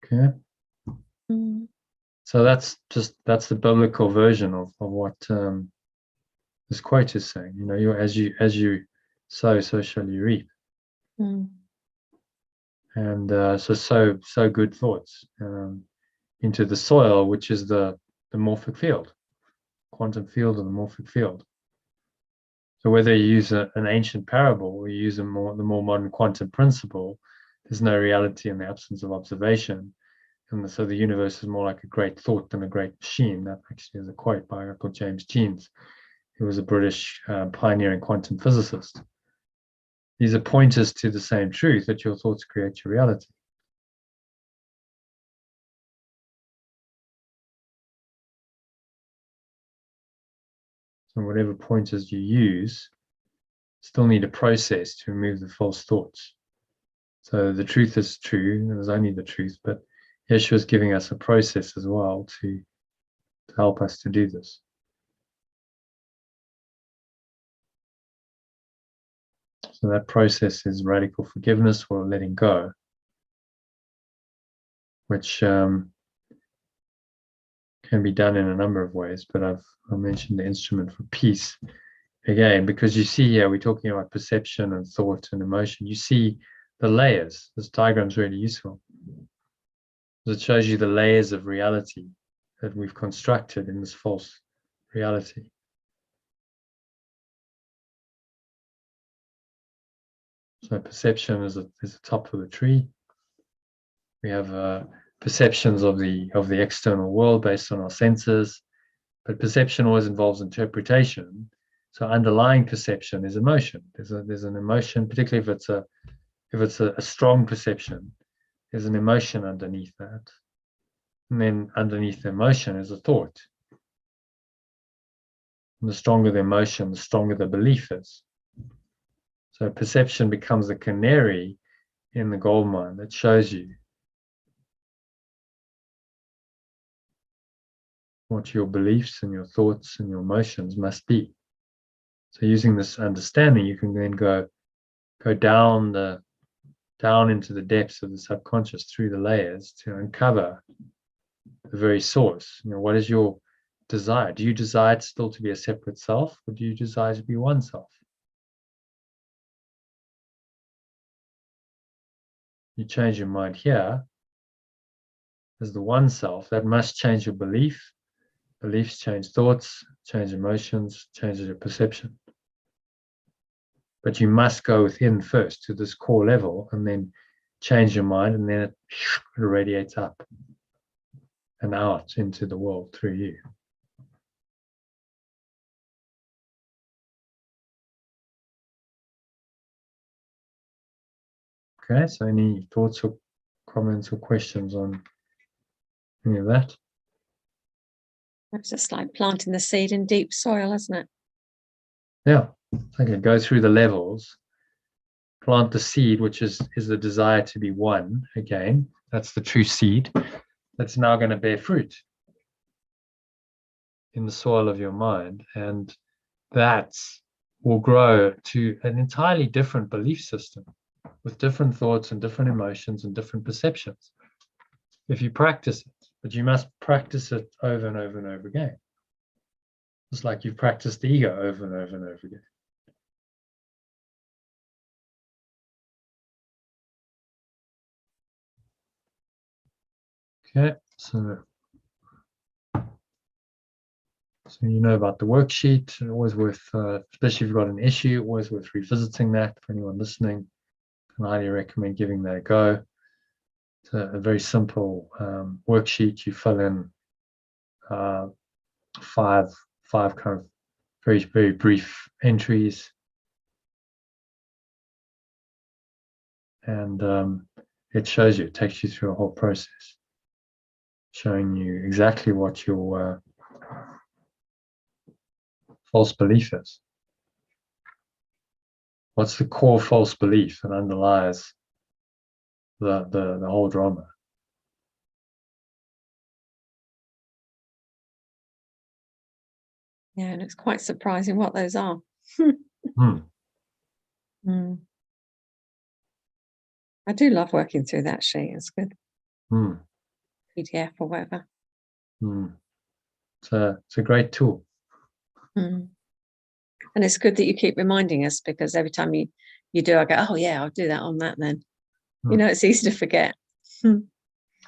Okay. So that's the biblical version of what this quote is saying. As you sow, so shall you reap. And so good thoughts into the soil, which is the morphic field, quantum field, or the morphic field. So whether you use an ancient parable or you use the more modern quantum principle, there's no reality in the absence of observation. And so the universe is more like a great thought than a great machine. That actually is a quote by a guy called James Jeans, who was a British pioneering quantum physicist. These are pointers to the same truth, that your thoughts create your reality. So whatever pointers you use, still need a process to remove the false thoughts. So the truth is true, and there's only the truth, but Yeshua is giving us a process as well to help us to do this. So that process is radical forgiveness or letting go, which can be done in a number of ways, but I mentioned the instrument for peace. Again, because you see here, we're talking about perception and thought and emotion. You see the layers. This diagram is really useful. It shows you the layers of reality that we've constructed in this false reality. So perception is the top of the tree. We have perceptions of the external world based on our senses, but perception always involves interpretation. So underlying perception is emotion. There's an emotion, particularly if it's a strong perception. There's an emotion underneath that, and then underneath the emotion is a thought. And the stronger the emotion, the stronger the belief is. So perception becomes the canary in the gold mine that shows you what your beliefs and your thoughts and your emotions must be. So using this understanding, you can then go down into the depths of the subconscious through the layers to uncover the very source. What is your desire? Do you desire still to be a separate self, or do you desire to be one self? you change your mind here as the one self, that must change your belief. Beliefs change thoughts, change emotions, changes your perception. But you must go within first to this core level and then change your mind, and then it radiates up and out into the world through you. Okay, so any thoughts or comments or questions on any of that? It's just like planting the seed in deep soil, isn't it? Yeah, okay, go through the levels, plant the seed, which is the desire to be one again. That's the true seed that's now going to bear fruit in the soil of your mind, and that will grow to an entirely different belief system with different thoughts and different emotions and different perceptions if you practice it. But you must practice it over and over and over again. It's like you've practiced the ego over and over and over again. Okay, so you know about the worksheet. Always worth, especially if you've got an issue, always worth revisiting that. For anyone listening, I highly recommend giving that a go. It's a very simple worksheet. You fill in five kind of very, very brief entries, and it shows you, it takes you through a whole process, showing you exactly what your false belief is. What's the core false belief that underlies the whole drama? Yeah, and it's quite surprising what those are. I do love working through that sheet. It's good. PDF or whatever. It's a great tool. And it's good that you keep reminding us, because every time you do, I go, oh yeah, I'll do that on that then. It's easy to forget.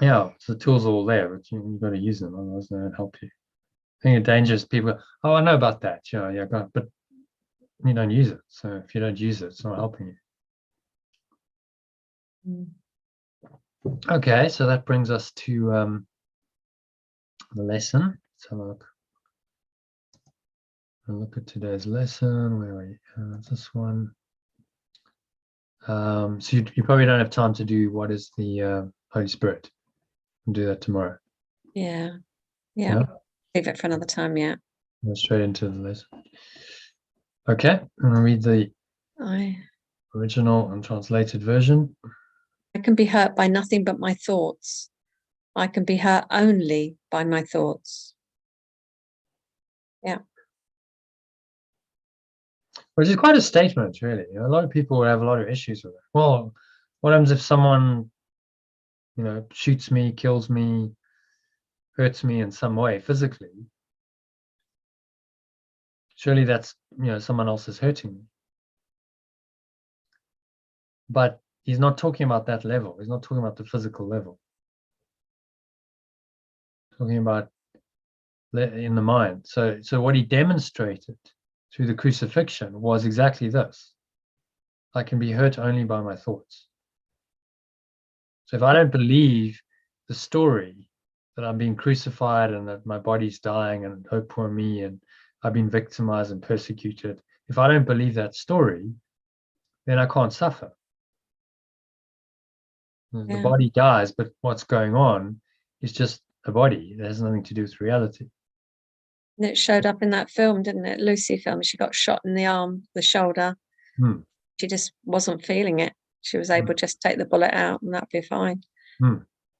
Yeah, so the tools are all there, but you've got to use them, otherwise they don't help you. I think the danger is people go, oh, I know about that. Yeah, but you don't use it. So if you don't use it, it's not helping you. Okay, so that brings us to the lesson. Let's have a look. Look at today's lesson. Where are we? This one. So you probably don't have time to do what is the Holy Spirit. We'll do that tomorrow. Yeah. Leave it for another time. Yeah. Go straight into the lesson. Okay, I'm gonna read the original and translated version. I can be hurt by nothing but my thoughts. I can be hurt only by my thoughts. Yeah. Which is quite a statement, really. A lot of people have a lot of issues with it. Well, what happens if someone, shoots me, kills me, hurts me in some way physically? Surely that's, someone else is hurting me. But he's not talking about that level. He's not talking about the physical level. He's talking about in the mind. So what he demonstrated through the crucifixion was exactly this. I can be hurt only by my thoughts. So if I don't believe the story that I'm being crucified and that my body's dying and oh poor me and I've been victimized and persecuted, if I don't believe that story, then I can't suffer. The body dies, but what's going on is just a body. It has nothing to do with reality. And it showed up in that film, didn't it? Lucy film. She got shot in the arm, the shoulder. She just wasn't feeling it. She was able to just take the bullet out and that'd be fine.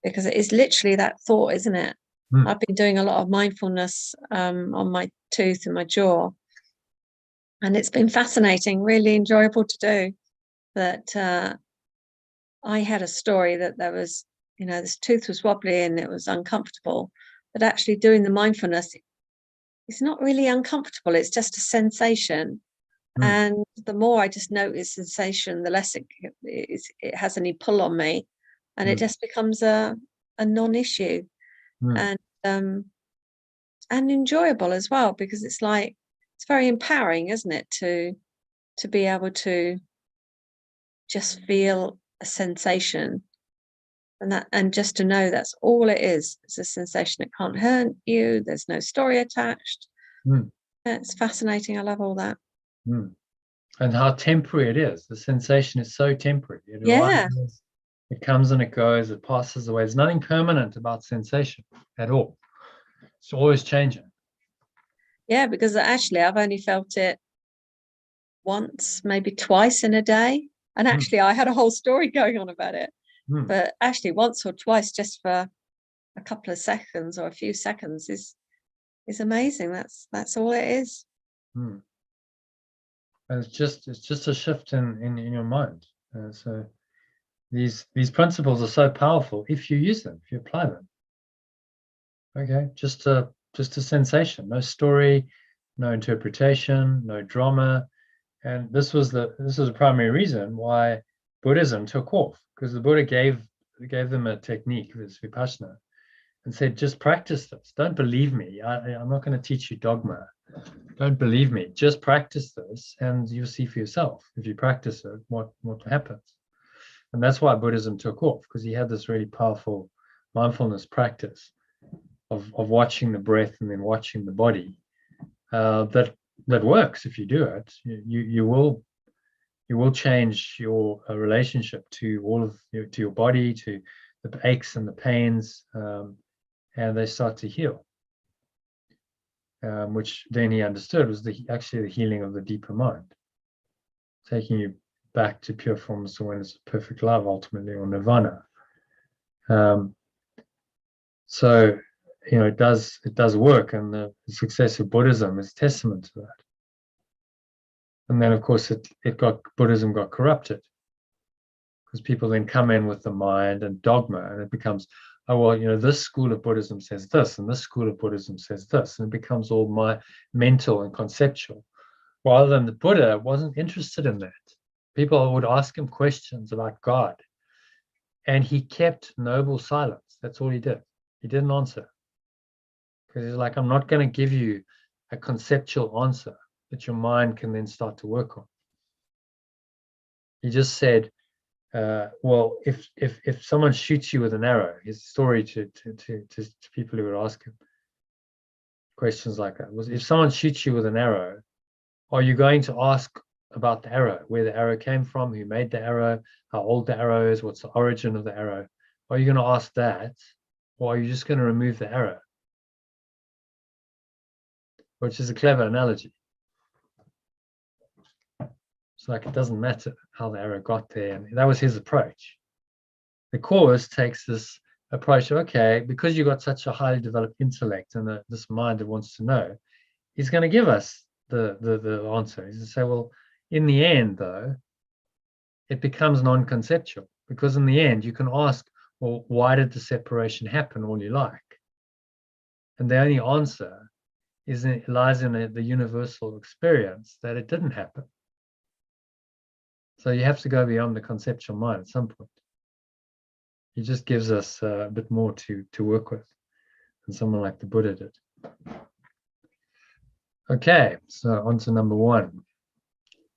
Because it is literally that thought, isn't it? I've been doing a lot of mindfulness on my tooth and my jaw. And it's been fascinating, really enjoyable to do. That I had a story that there was, this tooth was wobbly and it was uncomfortable. But actually doing the mindfulness, it's not really uncomfortable. It's just a sensation. And the more I just notice sensation, the less it has any pull on me. and it just becomes a non-issue, and enjoyable as well, because it's like, it's very empowering, isn't it, to be able to just feel a sensation, and just to know that's all it is. It's a sensation. It can't hurt you. There's no story attached. It's fascinating. I love all that. And how temporary it is. The sensation is so temporary. It Yeah. arises, it comes and it goes, it passes away. There's nothing permanent about sensation at all. It's always changing. Yeah, because actually I've only felt it once, maybe twice in a day. And actually I had a whole story going on about it. But actually once or twice, just for a couple of seconds or a few seconds, is amazing. That's all it is. And it's just a shift in your mind. So these principles are so powerful if you use them, if you apply them. Okay, just a sensation, no story, no interpretation, no drama. And this was a primary reason why Buddhism took off, because the Buddha gave them a technique, this vipassana, and said, just practice this. Don't believe me. I'm not going to teach you dogma. Don't believe me. Just practice this, and you'll see for yourself, if you practice it, what happens. And that's why Buddhism took off, because he had this really powerful mindfulness practice of watching the breath and then watching the body. That works if you do it. You will change your relationship to all of to your body, to the aches and the pains, and they start to heal. Which then he understood was actually the healing of the deeper mind, taking you back to pure formless awareness of perfect love, ultimately, or nirvana. So it does work, and the success of Buddhism is testament to that. And then, of course, Buddhism got corrupted, because people then come in with the mind and dogma, and it becomes, oh, well, this school of Buddhism says this, and this school of Buddhism says this, and it becomes all my mental and conceptual, rather than the Buddha wasn't interested in that. People would ask him questions about God, and he kept noble silence. That's all he did. He didn't answer, because he's like, I'm not going to give you a conceptual answer that your mind can then start to work on. He just said, well, if someone shoots you with an arrow, his story to people who would ask him questions like that was, if someone shoots you with an arrow, are you going to ask about the arrow, where the arrow came from, who made the arrow, how old the arrow is, what's the origin of the arrow? Are you going to ask that, or are you just going to remove the arrow? Which is a clever analogy. It's like, it doesn't matter how the arrow got there, and that was his approach. The Course takes this approach of, okay, because you've got such a highly developed intellect and this mind that wants to know, he's going to give us the answer. He's going to say, well, in the end, though, it becomes non-conceptual, because in the end, you can ask, well, why did the separation happen, all you like? And the only answer lies in the universal experience that it didn't happen. So you have to go beyond the conceptual mind at some point. He just gives us a bit more to work with than someone like the Buddha did. Okay, so on to number 1.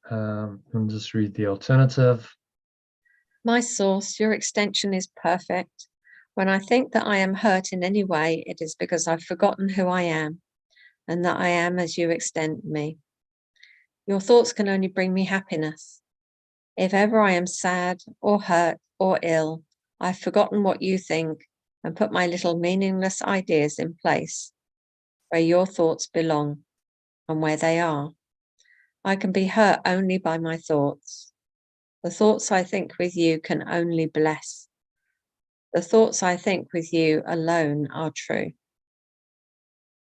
I'll just read the alternative. My source, your extension is perfect. When I think that I am hurt in any way, it is because I've forgotten who I am, and that I am as you extend me. Your thoughts can only bring me happiness. If ever I am sad or hurt or ill, I've forgotten what you think and put my little meaningless ideas in place where your thoughts belong and where they are. I can be hurt only by my thoughts. The thoughts I think with you can only bless. The thoughts I think with you alone are true.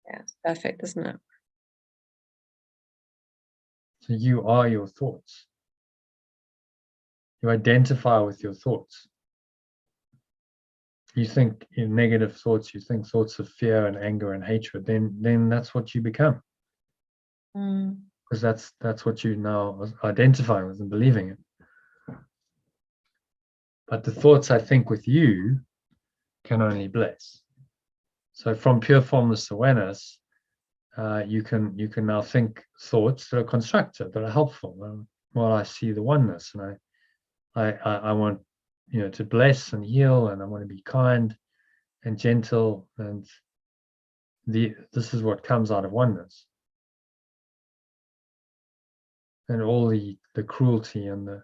Yeah, it's perfect, isn't it? So you are your thoughts. You identify with your thoughts. You think in negative thoughts, you think thoughts of fear and anger and hatred, then that's what you become. Because that's what you now identify with and believing in. but the thoughts I think with you can only bless. So from pure formless awareness, you can now think thoughts that are constructive, that are helpful. Well, I see the oneness, and I want, to bless and heal, and I want to be kind and gentle, and this is what comes out of oneness. And all the cruelty and the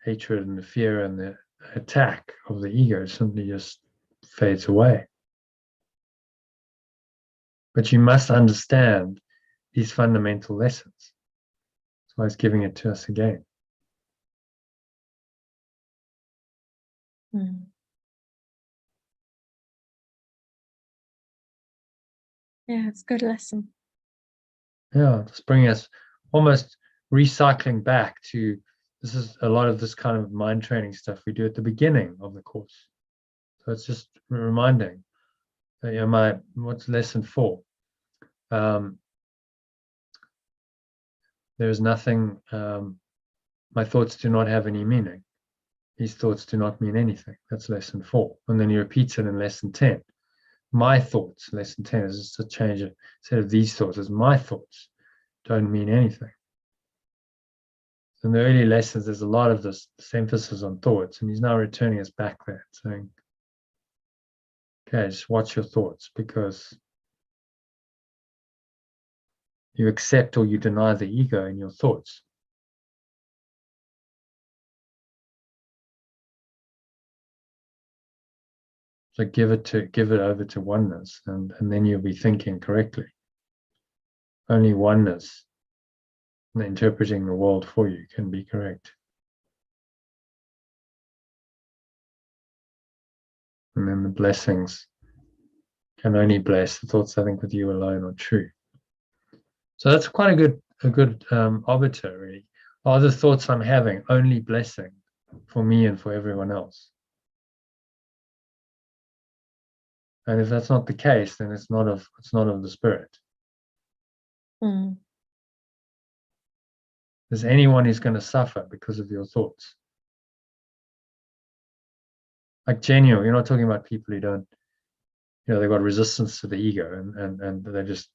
hatred and the fear and the attack of the ego simply just fades away. But you must understand these fundamental lessons. That's why he's giving it to us again. Yeah, it's a good lesson. Yeah, just bringing us almost recycling back to, this is a lot of this kind of mind training stuff we do at the beginning of the course. So it's just reminding, what's lesson 4? There is nothing, my thoughts do not have any meaning. These thoughts do not mean anything. That's lesson 4. And then he repeats it in lesson 10. My thoughts, lesson 10, is just a change of, instead of these thoughts, as my thoughts don't mean anything. In the early lessons, there's a lot of this emphasis on thoughts, and he's now returning us back there, saying, okay, just watch your thoughts, because you accept or you deny the ego in your thoughts. So give it over to oneness, and then you'll be thinking correctly. Only oneness, and interpreting the world for you, can be correct. And then the blessings can only bless. The thoughts I think with you alone are true. So that's quite a good arbiter, really. Are the thoughts I'm having only blessing for me and for everyone else? And if that's not the case, then it's not of the spirit. There's anyone who's going to suffer because of your thoughts. Like genuine, you're not talking about people who don't, they've got resistance to the ego, and they're just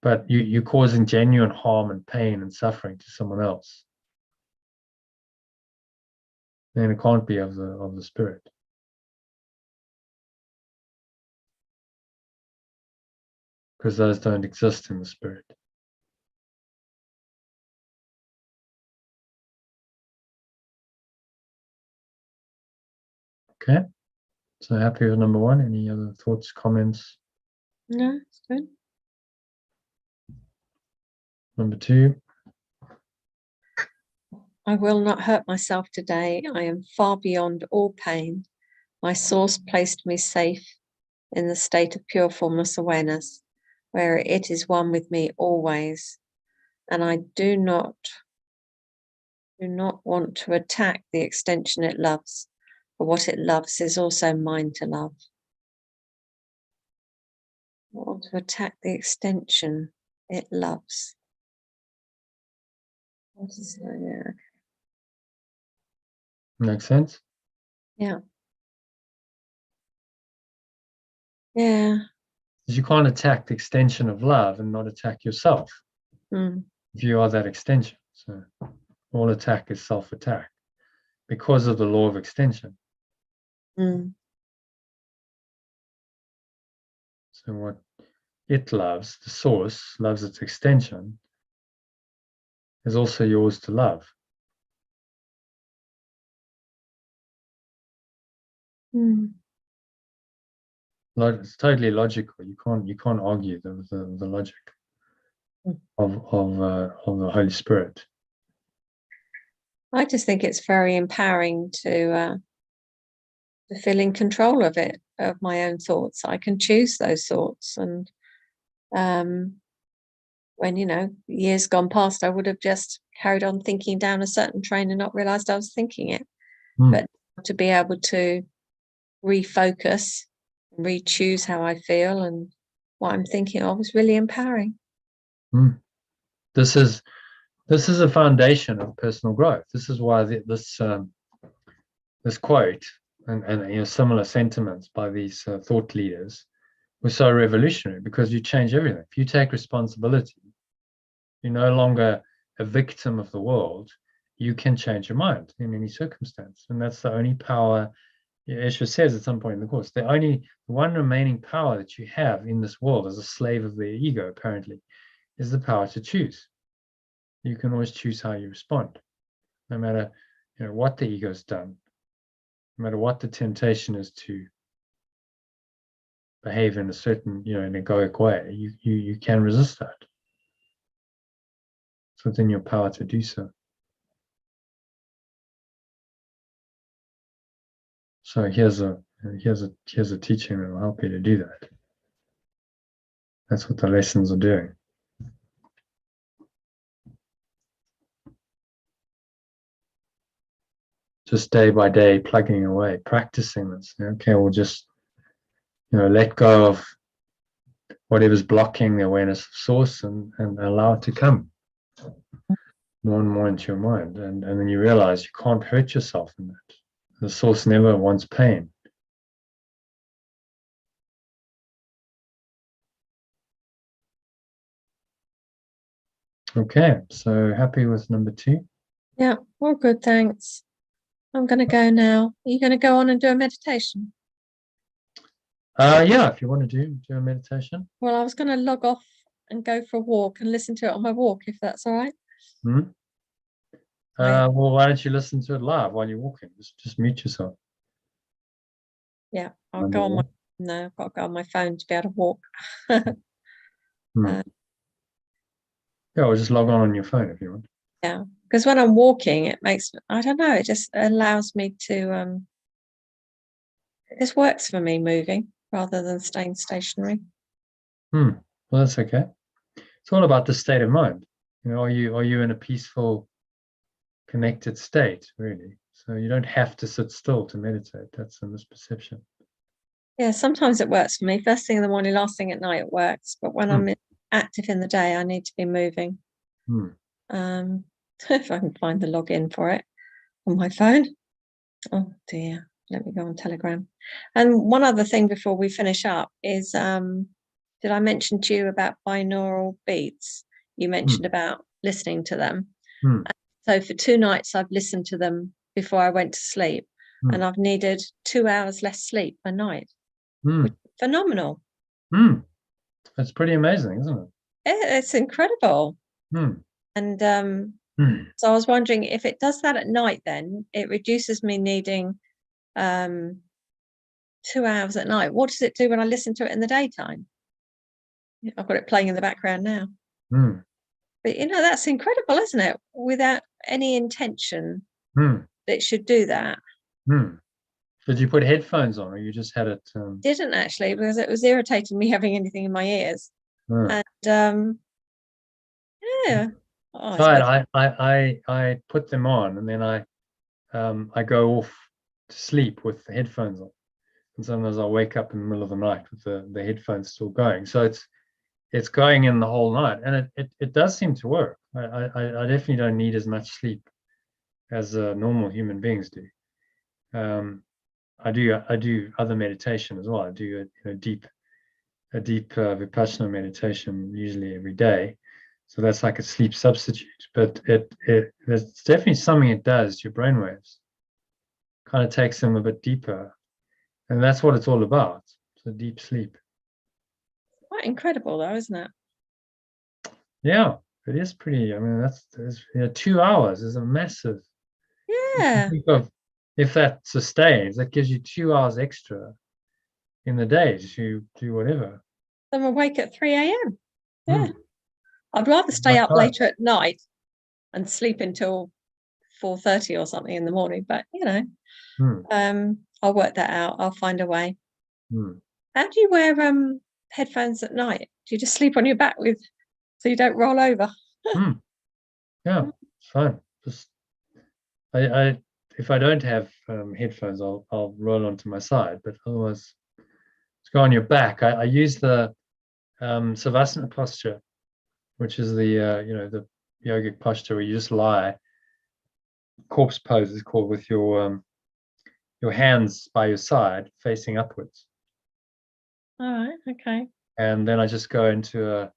but you're causing genuine harm and pain and suffering to someone else. Then it can't be of the spirit. Because those don't exist in the spirit. Okay, so happy with number 1. Any other thoughts, comments? No, it's good. Number 2. I will not hurt myself today. I am far beyond all pain. My source placed me safe in the state of pure formless awareness, where it is one with me always. And I do not want to attack the extension it loves, for what it loves is also mine to love. I want to attack the extension it loves. What is that? Yeah. Makes sense? Yeah. Yeah. Because you can't attack the extension of love and not attack yourself. If you are that extension. So all attack is self-attack because of the law of extension. So what it loves, the source loves its extension, is also yours to love. It's totally logical. You can't argue the logic of the Holy Spirit. I just think it's very empowering to feel in control of it, of my own thoughts. I can choose those thoughts, and when years gone past, I would have just carried on thinking down a certain train and not realized I was thinking it. But to be able to refocus, re-choose how I feel and what I'm thinking of is really empowering. This is a foundation of personal growth. This is why this quote and similar sentiments by these thought leaders was so revolutionary, because you change everything. If you take responsibility, you're no longer a victim of the world. You can change your mind in any circumstance, and that's the only power. Esha says at some point in the course, the only one remaining power that you have in this world as a slave of the ego, apparently, is the power to choose. You can always choose how you respond, no matter what the ego's done, no matter what the temptation is to behave in a certain an egoic way. You can resist that. It's within your power to do so. So here's a teaching that will help you to do that. That's what the lessons are doing. Just day by day, plugging away, practicing this. Okay, we'll just let go of whatever's blocking the awareness of source and allow it to come more and more into your mind. And then you realize you can't hurt yourself in that. The source never wants pain. Okay, so happy with number 2? Yeah, all good, thanks. I'm going to go now. Are you going to go on and do a meditation? Yeah, if you want to do a meditation. Well, I was going to log off and go for a walk and listen to it on my walk, if that's all right. Well, why don't you listen to it live while you're walking? Just mute yourself. Yeah, I'll go on my. No, I've got to go on my phone to be able to walk. Yeah, or just log on your phone if you want. Yeah, because when I'm walking, it makes, I don't know, it just allows me to, it just works for me moving rather than staying stationary. Well, that's okay. It's all about the state of mind. Are you in a peaceful, connected state, really? So you don't have to sit still to meditate. That's a misperception. Yeah, sometimes it works for me. First thing in the morning, last thing at night, it works. But when I'm active in the day, I need to be moving. If I can find the login for it on my phone. Oh dear, let me go on Telegram. And one other thing before we finish up is, did I mention to you about binaural beats? You mentioned about listening to them. So for 2 nights, I've listened to them before I went to sleep, and I've needed 2 hours less sleep a night. Which is phenomenal. That's pretty amazing, isn't it? It's incredible. And so I was wondering if it does that at night, then it reduces me needing 2 hours at night. What does it do when I listen to it in the daytime? I've got it playing in the background now. But that's incredible, isn't it? Without any intention that it should do that. Did you put headphones on, or you just had it? Didn't actually, because it was irritating me having anything in my ears. And yeah. Oh, right. I put them on, and then I go off to sleep with the headphones on, and sometimes I'll wake up in the middle of the night with the headphones still going. So it's going in the whole night, and it does seem to work. I definitely don't need as much sleep as normal human beings do. I do other meditation as well. I do a deep vipassana meditation usually every day. So that's like a sleep substitute, but there's definitely something it does to your brainwaves. Kind of takes them a bit deeper, and that's what it's all about. So deep sleep. Quite incredible, though, isn't it? Yeah, it is pretty. I mean, that's 2 hours is a massive. Yeah. If that sustains, that gives you 2 hours extra in the day to do whatever. I'm awake at 3 a.m. Yeah. I'd rather stay up later at night and sleep until 4:30 or something in the morning, but I'll work that out. I'll find a way. How do you wear headphones at night? Do you just sleep on your back so you don't roll over? Yeah, it's fine. Just if I don't have headphones, I'll roll onto my side, but otherwise, let's go on your back. I use the savasana posture, which is the yogic posture where you just lie. Corpse pose is called, with your your hands by your side facing upwards. All right. Okay. And then I just go into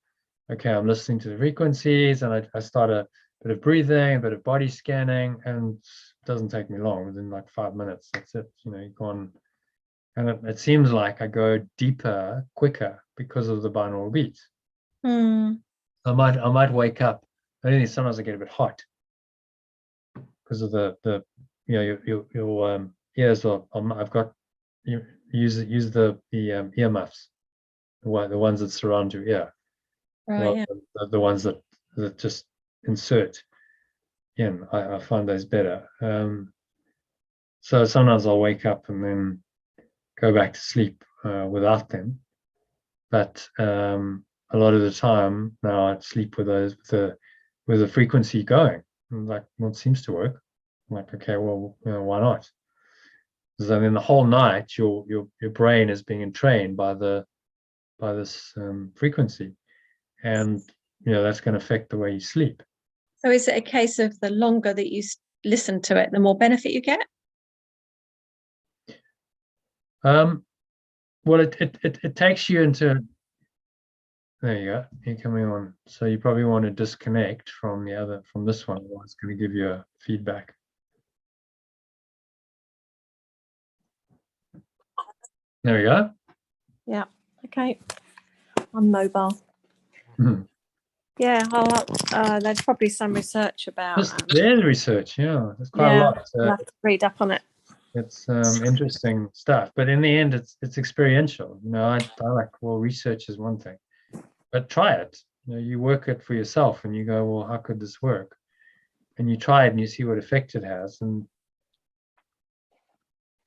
okay, I'm listening to the frequencies, and I start a bit of breathing, a bit of body scanning, and it doesn't take me long. Within like 5 minutes, that's it. You've gone, and it seems like I go deeper, quicker because of the binaural beats. I might wake up. I think sometimes I get a bit hot because of the your ears are. I've got you use the earmuffs, the ones that surround your ear. Right. Yeah. The ones that just insert in. I find those better. So sometimes I'll wake up and then go back to sleep without them. But a lot of the time now I sleep with those with the frequency going. I'm like, well, it seems to work. I'm like, okay, well, why not? So then the whole night your brain is being entrained by this frequency, and that's going to affect the way you sleep. So is it a case of the longer that you listen to it, the more benefit you get? Well, it takes you into. There you go. You're coming on. So you probably want to disconnect from this one, or it's going to give you a feedback. There we go. Yeah. Okay. I'm mobile. Mm-hmm. Yeah. There's probably some research about. There's research. Yeah, there's quite a lot. I'll have to read up on it. It's interesting stuff, but in the end, it's experiential. I like, well, research is one thing, but try it. You work it for yourself, and you go, well, how could this work? And you try it, and you see what effect it has, and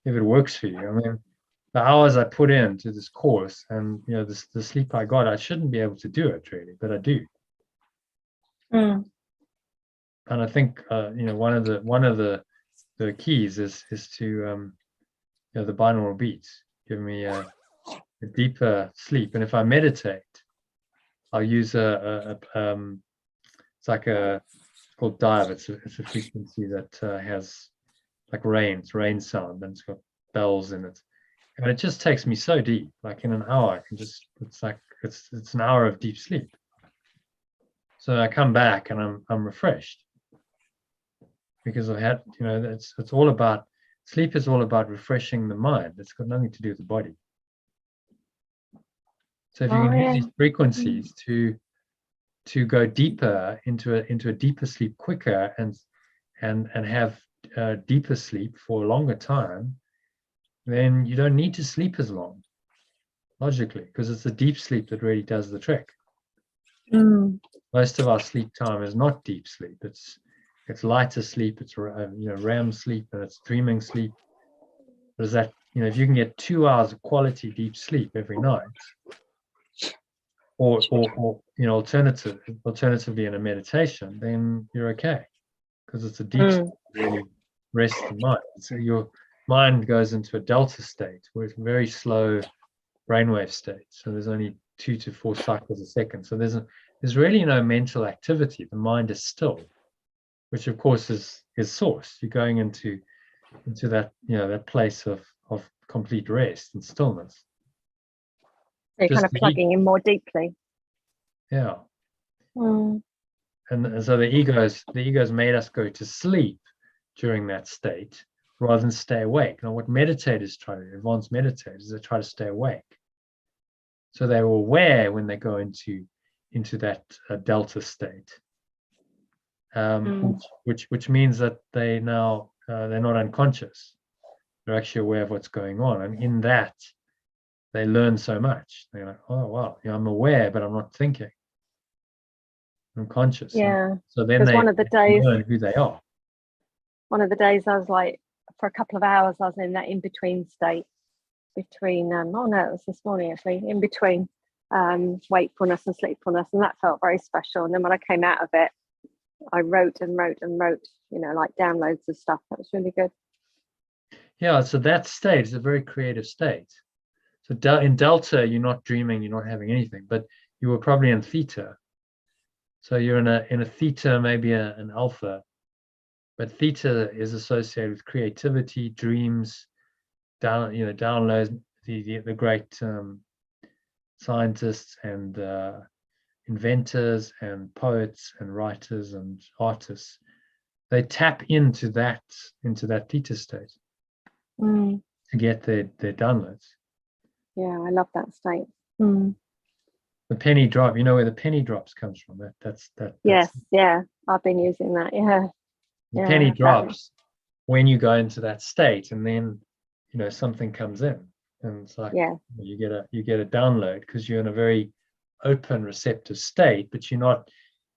if it works for you. I mean, the hours I put into this course, and the sleep I got, I shouldn't be able to do it really, but I do. And I think one of the keys is to the binaural beats give me a deeper sleep. And if I meditate, I'll use it's called dive. It's a frequency that has like rain sound, and it's got bells in it, and it just takes me so deep. Like in an hour, I can just it's an hour of deep sleep. So I come back and I'm refreshed because I've had it's all about sleep is all about refreshing the mind. It's got nothing to do with the body. So if you can use these frequencies to go deeper into a deeper sleep quicker and have deeper sleep for a longer time, then you don't need to sleep as long, logically, because it's the deep sleep that really does the trick. Most of our sleep time is not deep sleep. It's lighter sleep. It's REM sleep, and it's dreaming sleep. But is that if you can get 2 hours of quality deep sleep every night, or alternatively in a meditation, then you're okay, because it's a deep sleep that really rests the mind. So your mind goes into a delta state, where it's very slow brainwave state. So there's only 2 to 4 cycles a second. So there's really no mental activity. The mind is still, which of course is source. You're going into that that place of complete rest and stillness. So you're kind of plugging in more deeply. Yeah. And so the egos made us go to sleep during that state rather than stay awake. Now, what meditators try to do, advanced meditators, they try to stay awake. So they were aware when they go into that delta state, which means that they're not unconscious. They're actually aware of what's going on, and in that, they learn so much. They're like, oh wow, I'm aware, but I'm not thinking. I'm conscious. Yeah. So then they learn who they are. One of the days I was like, for a couple of hours, I was in that in-between state between, it was this morning actually, in between wakefulness and sleepfulness. And that felt very special. And then when I came out of it, I wrote and wrote and wrote, like downloads of stuff. That was really good. Yeah. So that state is a very creative state. So in Delta, you're not dreaming, you're not having anything, but you were probably in Theta. So you're in a Theta, maybe an Alpha, but Theta is associated with creativity, dreams, downloads the great scientists and inventors and poets and writers and artists. They tap into that theta state to get their downloads. Yeah, I love that state. The penny drop, you know where the penny drops comes from. That's yes, yeah, I've been using that. Yeah, the penny drops when you go into that state, and then something comes in, and it's like you get a download because you're in a very open, receptive state, but you're not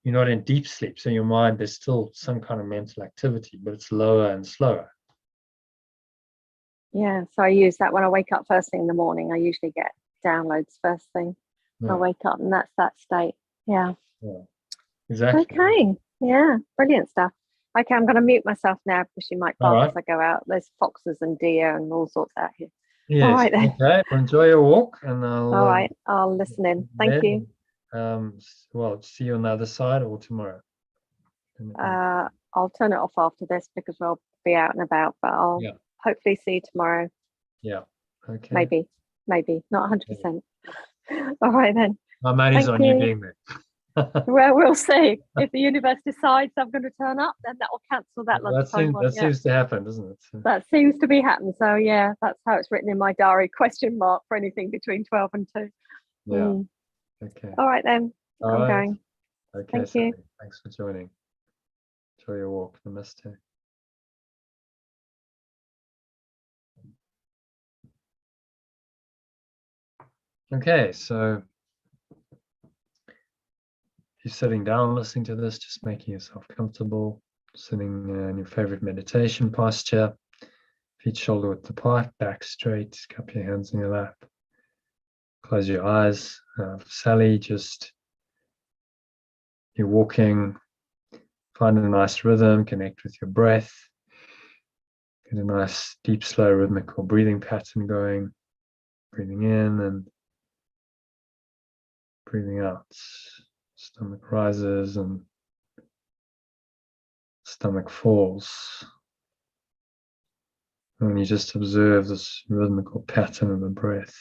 in deep sleep. So your mind, there's still some kind of mental activity, but it's lower and slower. Yeah, so I use that when I wake up first thing in the morning. I usually get downloads first thing. I wake up, and that's that state. Yeah, exactly. Okay, yeah, brilliant stuff. Okay, I'm going to mute myself now because you might bark as I go out. There's foxes and deer and all sorts out here. Yes. All right then. Okay. Well, enjoy your walk, and all right, I'll listen in. Thank you. Well, see you on the other side or tomorrow. I'll turn it off after this because we'll be out and about, but I'll hopefully see you tomorrow. Yeah. Okay. Maybe, not 100%. All right then. My money's on you being there. Well, we'll see. If the universe decides I'm going to turn up, then that will cancel that lunchtime one. That seems to happen, doesn't it? So. That seems to be happening. So yeah, that's how it's written in my diary. Question mark for anything between 12 and 2. Yeah. Okay. All right then. I'm going. Okay. Thank you. Thanks for joining. Enjoy your walk. Namaste. Okay, so if you're sitting down listening to this, just making yourself comfortable, sitting in your favorite meditation posture, feet shoulder width apart, back straight, cup your hands in your lap, close your eyes. Sally, just you're walking, find a nice rhythm, connect with your breath, get a nice deep, slow, rhythmical breathing pattern going, breathing in and breathing out. Stomach rises and stomach falls. And you just observe this rhythmical pattern of the breath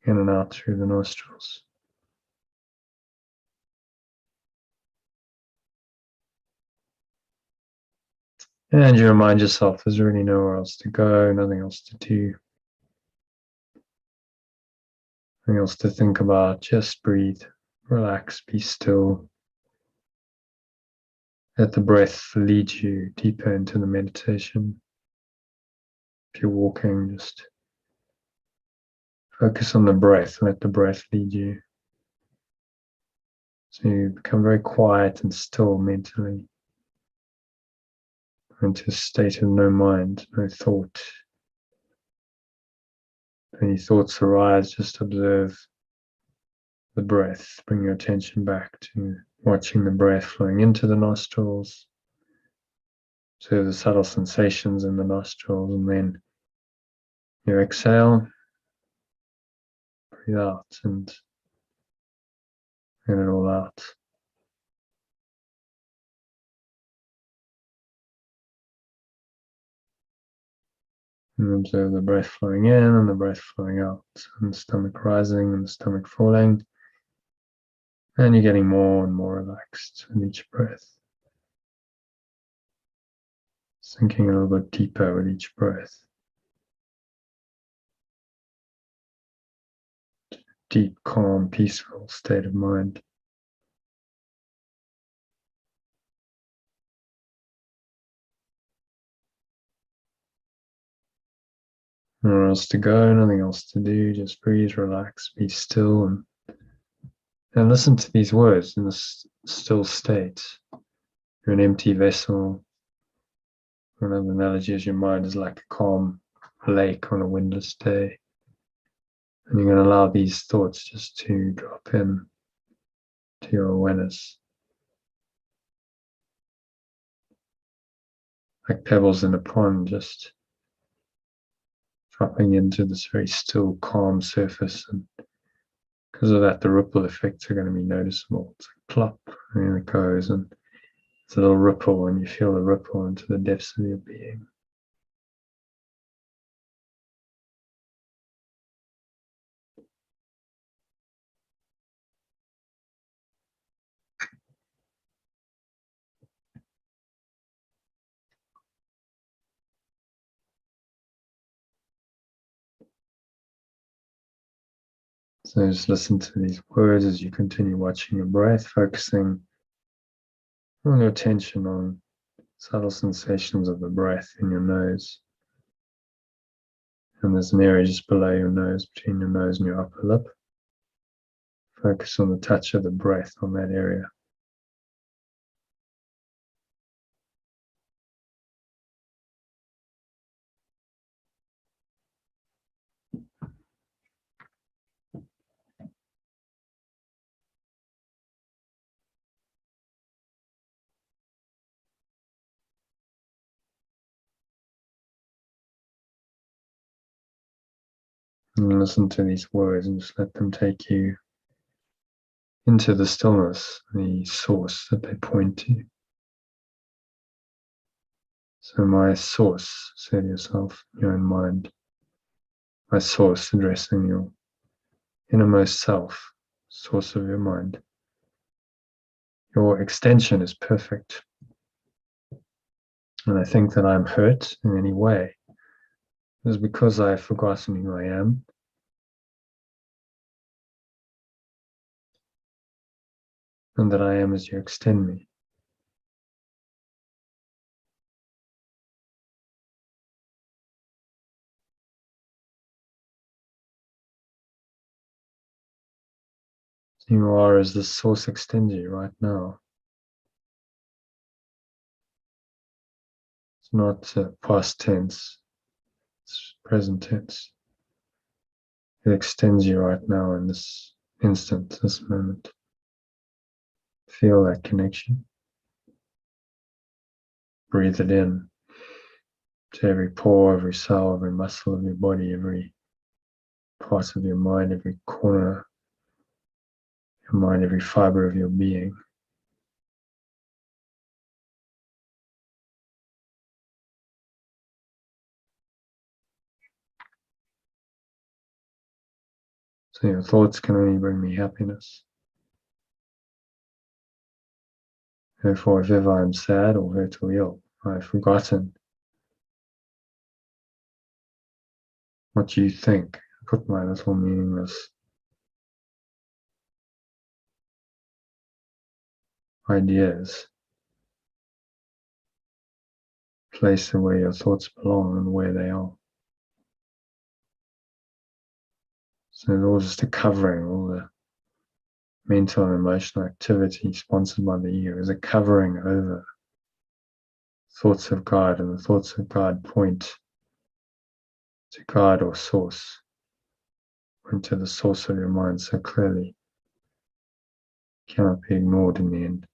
in and out through the nostrils. And you remind yourself there's really nowhere else to go, nothing else to do. Nothing else to think about, just breathe, relax, be still. Let the breath lead you deeper into the meditation. If you're walking, just focus on the breath, let the breath lead you. So you become very quiet and still mentally, into a state of no mind, no thought. If any thoughts arise, just observe the breath. Bring your attention back to watching the breath flowing into the nostrils. Observe the subtle sensations in the nostrils, and then you exhale, breathe out, and let it all out. And observe the breath flowing in and the breath flowing out, and the stomach rising and the stomach falling. And you're getting more and more relaxed with each breath. Sinking a little bit deeper with each breath. Deep, calm, peaceful state of mind. Nowhere else to go, nothing else to do, just breathe, relax, be still, and listen to these words in this still state. You're an empty vessel. One of the analogies, your mind is like a calm lake on a windless day. And you're going to allow these thoughts just to drop in to your awareness. Like pebbles in a pond, just dropping into this very still, calm surface. And because of that, the ripple effects are going to be noticeable. It's like plop, and it goes, and it's a little ripple, and you feel the ripple into the depths of your being. So just listen to these words as you continue watching your breath, focusing all your attention on subtle sensations of the breath in your nose. And there's an area just below your nose, between your nose and your upper lip. Focus on the touch of the breath on that area. And listen to these words and just let them take you into the stillness, the source that they point to. So my source, say to yourself, your own mind, my source addressing your innermost self, source of your mind. Your extension is perfect. And I think that I'm hurt in any way is because I've forgotten who I am. And that I am as you extend me. So you are as the source extends you right now. It's not past tense, it's present tense. It extends you right now in this instant, this moment. Feel that connection. Breathe it in to every pore, every cell, every muscle of your body, every part of your mind, every corner of your mind, every fiber of your being. So your thoughts can only bring me happiness. Therefore, if ever I'm sad or hurt or ill, I've forgotten what you think. Put my little meaningless ideas, place them where your thoughts belong and where they are. So it's all just a covering, all the mental and emotional activity sponsored by the ego is a covering over thoughts of God, and the thoughts of God point to God or source, point to the source of your mind so clearly, cannot be ignored in the end.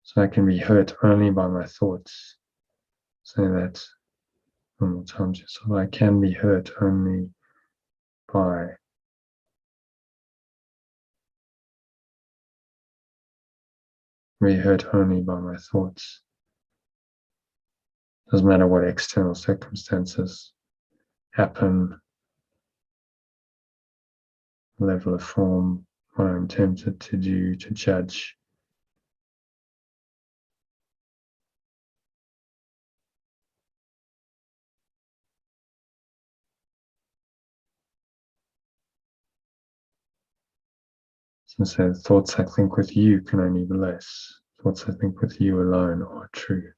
So I can be hurt only by my thoughts. Say that one more time. So I can be hurt only by my thoughts. Doesn't matter what external circumstances happen, level of form, what I'm tempted to do, to judge. So say the thoughts I think with you can only be less. Thoughts I think with you alone are true.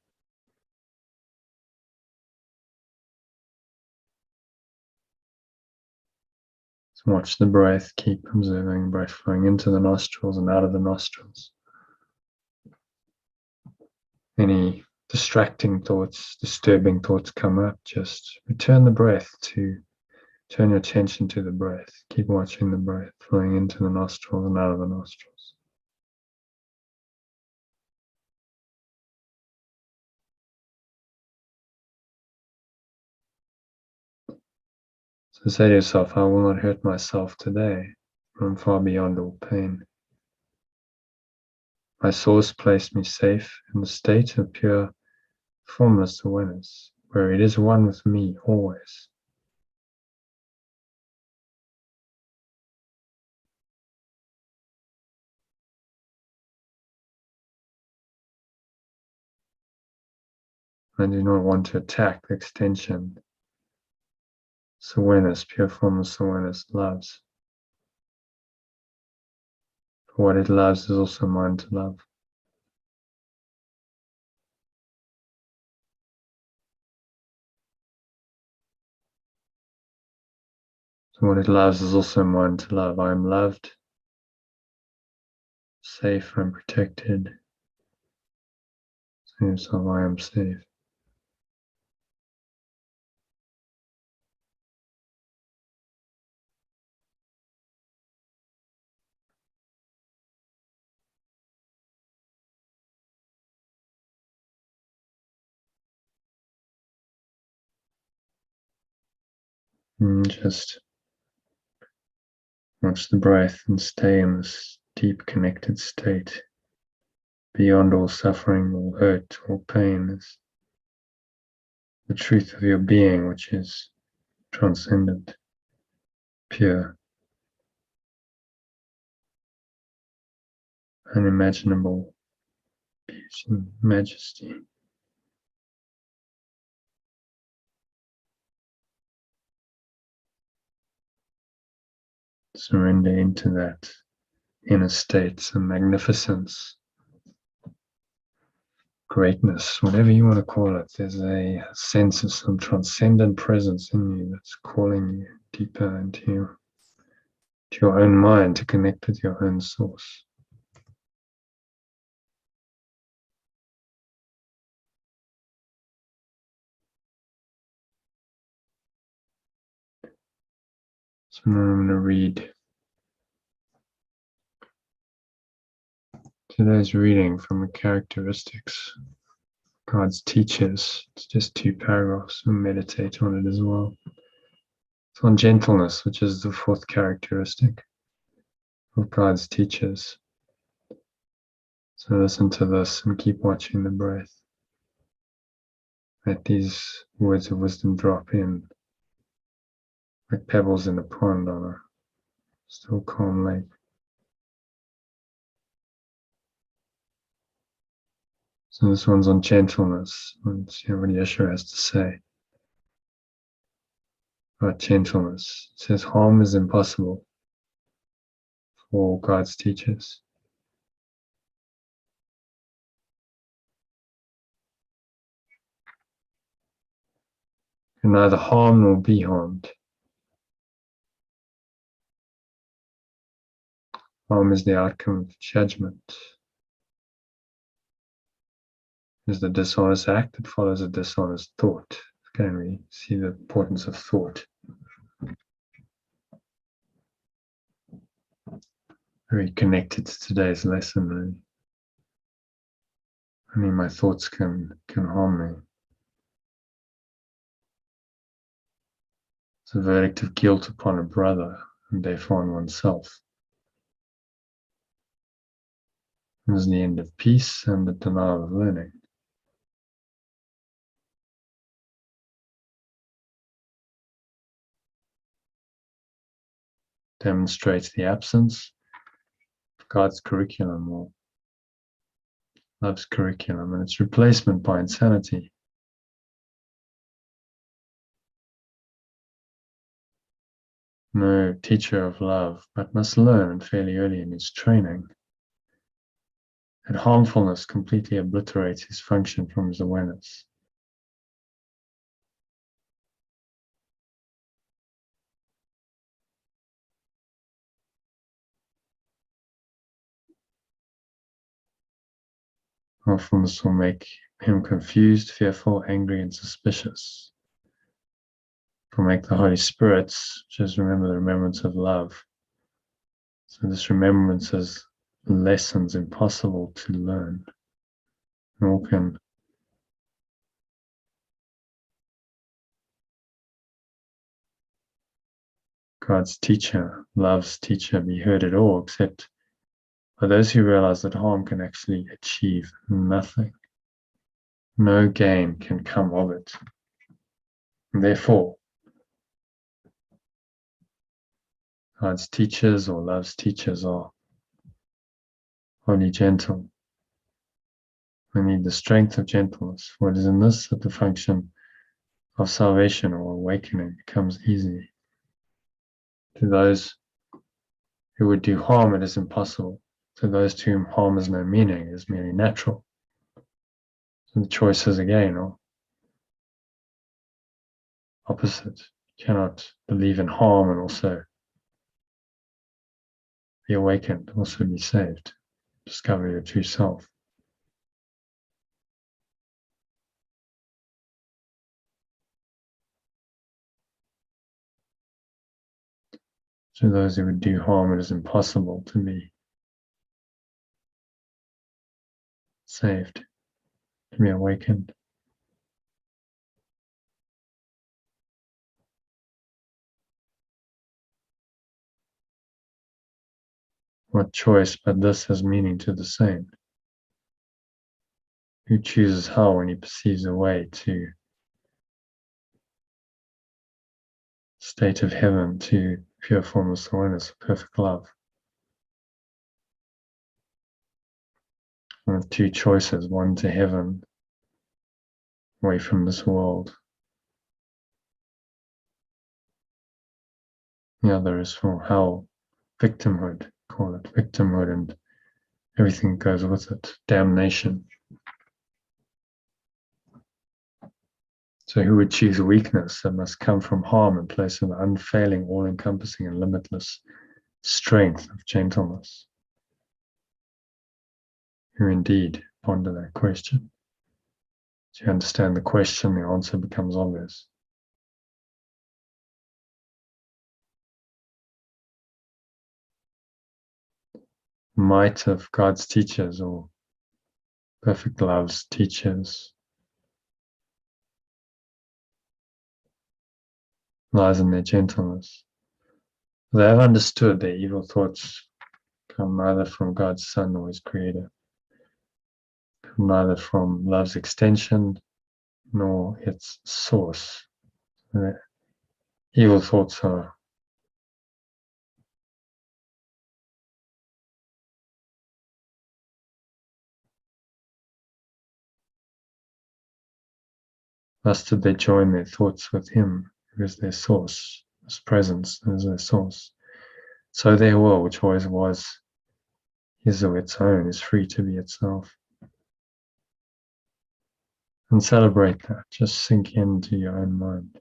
So watch the breath, keep observing breath flowing into the nostrils and out of the nostrils. Any distracting thoughts, disturbing thoughts come up, just return the breath to, turn your attention to the breath. Keep watching the breath flowing into the nostrils and out of the nostrils. So say to yourself, I will not hurt myself today. I'm far beyond all pain. My source placed me safe in the state of pure, formless awareness, where it is one with me always. I do not want to attack the extension. So awareness, pure formless awareness, loves. For what it loves is also mine to love. So what it loves is also mine to love. I am loved, safe and protected. So I am safe. And just watch the breath and stay in this deep connected state. Beyond all suffering, all hurt, all pain is the truth of your being, which is transcendent, pure, unimaginable beauty and majesty. Surrender into that inner state, some magnificence, greatness, whatever you want to call it. There's a sense of some transcendent presence in you that's calling you deeper into your own mind to connect with your own source. So now I'm going to read today's reading from the characteristics of God's teachers. It's just 2 paragraphs. We'll meditate on it as well. It's on gentleness, which is the 4th characteristic of God's teachers. So listen to this and keep watching the breath. Let these words of wisdom drop in like pebbles in a pond on a still calm lake. So this one's on gentleness. Let's see what Yeshua has to say about gentleness. It says, harm is impossible for God's teachers. And neither harm nor be harmed. Harm is the outcome of judgment. Is the dishonest act that follows a dishonest thought. Again, we see the importance of thought. Very connected to today's lesson, really. I mean, my thoughts can harm me. It's a verdict of guilt upon a brother, and therefore on oneself. It is the end of peace and the denial of learning. Demonstrates the absence of God's curriculum or love's curriculum and its replacement by insanity. No teacher of love, but must learn fairly early in his training that harmfulness completely obliterates his function from his awareness. Harmfulness will make him confused, fearful, angry, and suspicious. It will make the Holy Spirits just remember the remembrance of love. So this remembrance is lessons impossible to learn. Nor can God's teacher, love's teacher, be heard at all, except by those who realize that harm can actually achieve nothing. No gain can come of it. And therefore, God's teachers or love's teachers are only gentle. I need the strength of gentleness. For it is in this that the function of salvation or awakening becomes easy. To those who would do harm, it is impossible. To those to whom harm has no meaning, it is merely natural. So the choices again are opposite. You cannot believe in harm and also be awakened, also be saved, discover your true self. To those who would do harm, it is impossible to be saved, to be awakened. What choice but this has meaning to the saint? Who chooses hell when he perceives a way to state of heaven, to pure formless awareness of perfect love? With two choices, one to heaven, away from this world. The other is for hell, victimhood, call it victimhood, and everything that goes with it, damnation. So who would choose weakness that must come from harm in place of the unfailing, all-encompassing and limitless strength of gentleness? Who indeed ponder that question? Do you understand the question? The answer becomes obvious. Might of God's teachers or perfect love's teachers lies in their gentleness. They have understood their evil thoughts come neither from God's Son nor His Creator, come neither from love's extension nor its source. The evil thoughts are thus did they join their thoughts with Him, who is their source, His presence is their source. So their will, which always was, is of its own, is free to be itself. And celebrate that. Just sink into your own mind.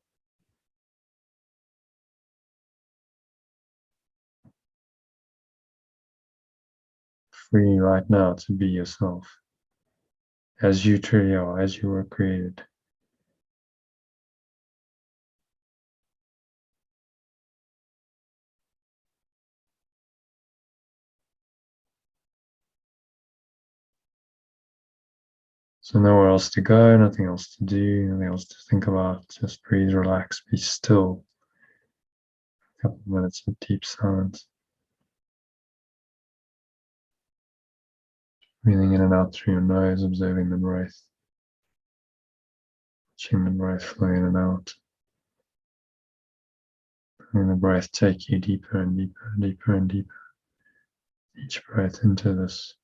Free right now to be yourself, as you truly are, as you were created. So nowhere else to go, nothing else to do, nothing else to think about. Just breathe, relax, be still. A couple of minutes of deep silence. Breathing in and out through your nose, observing the breath. Watching the breath flow in and out. Letting the breath take you deeper and deeper and deeper and deeper. Each breath into this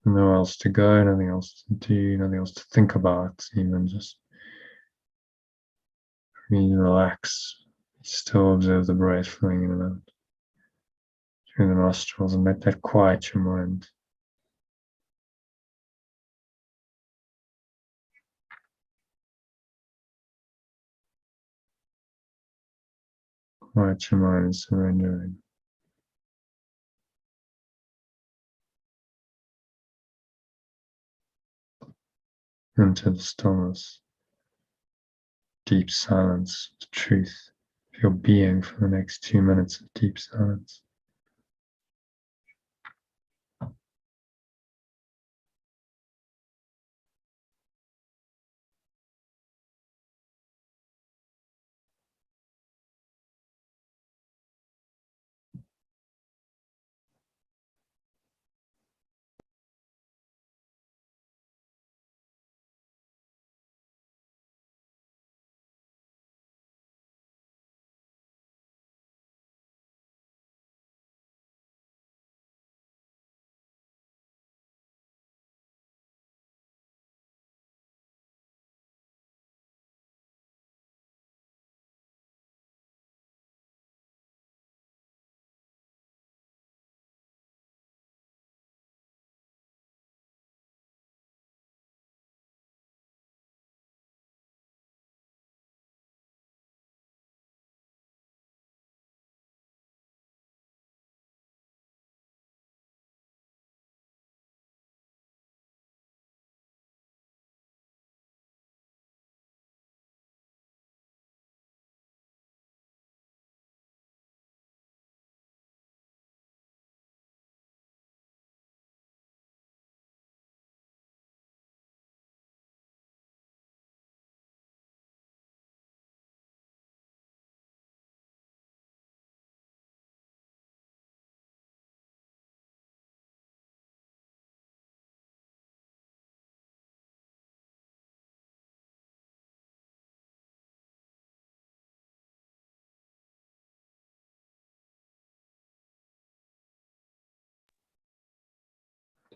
nowhere else to go, nothing else to do, nothing else to think about, even just breathe, relax, still observe the breath flowing in and out through the nostrils and let that quiet your mind. Quiet your mind, surrendering into the stillness, deep silence, the truth of your being for the next 2 minutes of deep silence.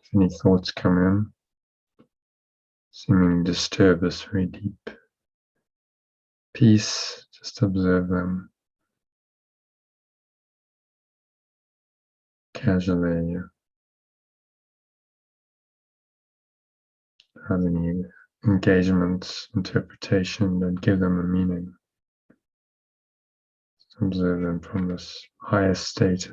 If any thoughts come in, seemingly disturb us very deep peace, just observe them casually. Have any engagement, interpretation, don't give them a meaning. Just observe them from this higher state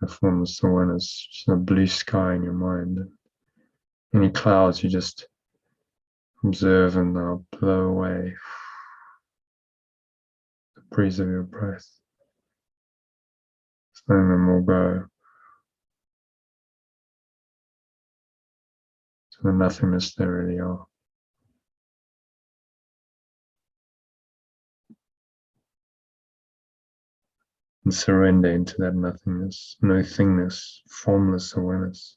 of formless awareness, just a blue sky in your mind. Any clouds you just observe and now blow away the breeze of your breath. Just letting them all go. To the nothingness they really are. And surrender into that nothingness, no thingness, formless awareness.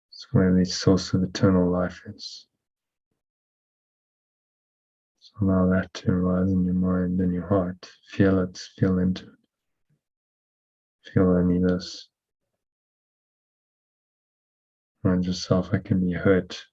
It's where the source of eternal life is. So allow that to arise in your mind and your heart. Feel it, feel into it. Feel only this. Remind yourself, I can be hurt.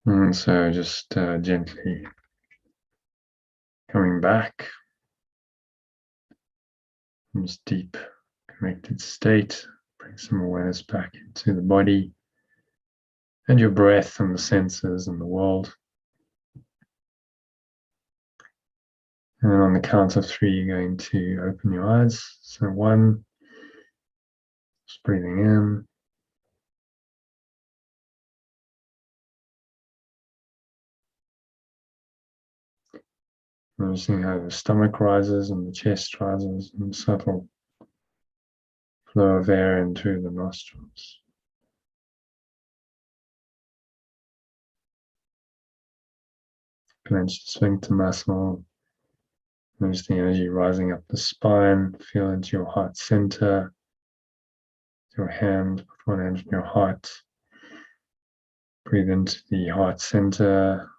And so just gently coming back from this deep connected state, bring some awareness back into the body and your breath and the senses and the world. And then on the count of 3, you're going to open your eyes. So 1, just breathing in. Noticing how the stomach rises and the chest rises and the subtle flow of air in through the nostrils. Clench the sphincter muscle. Notice the energy rising up the spine. Feel into your heart center. Your hand, put one hand in your heart. Breathe into the heart center.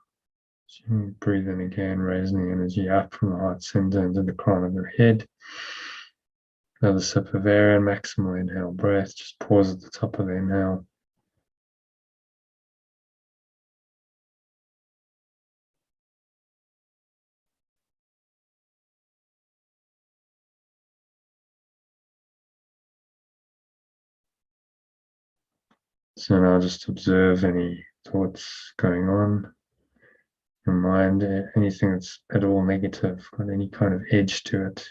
Breathe in again, raising the energy up from the heart center into the crown of your head. Another sip of air and maximal inhale breath. Just pause at the top of the inhale. So now just observe any thoughts going on. Your mind, anything that's at all negative, got any kind of edge to it.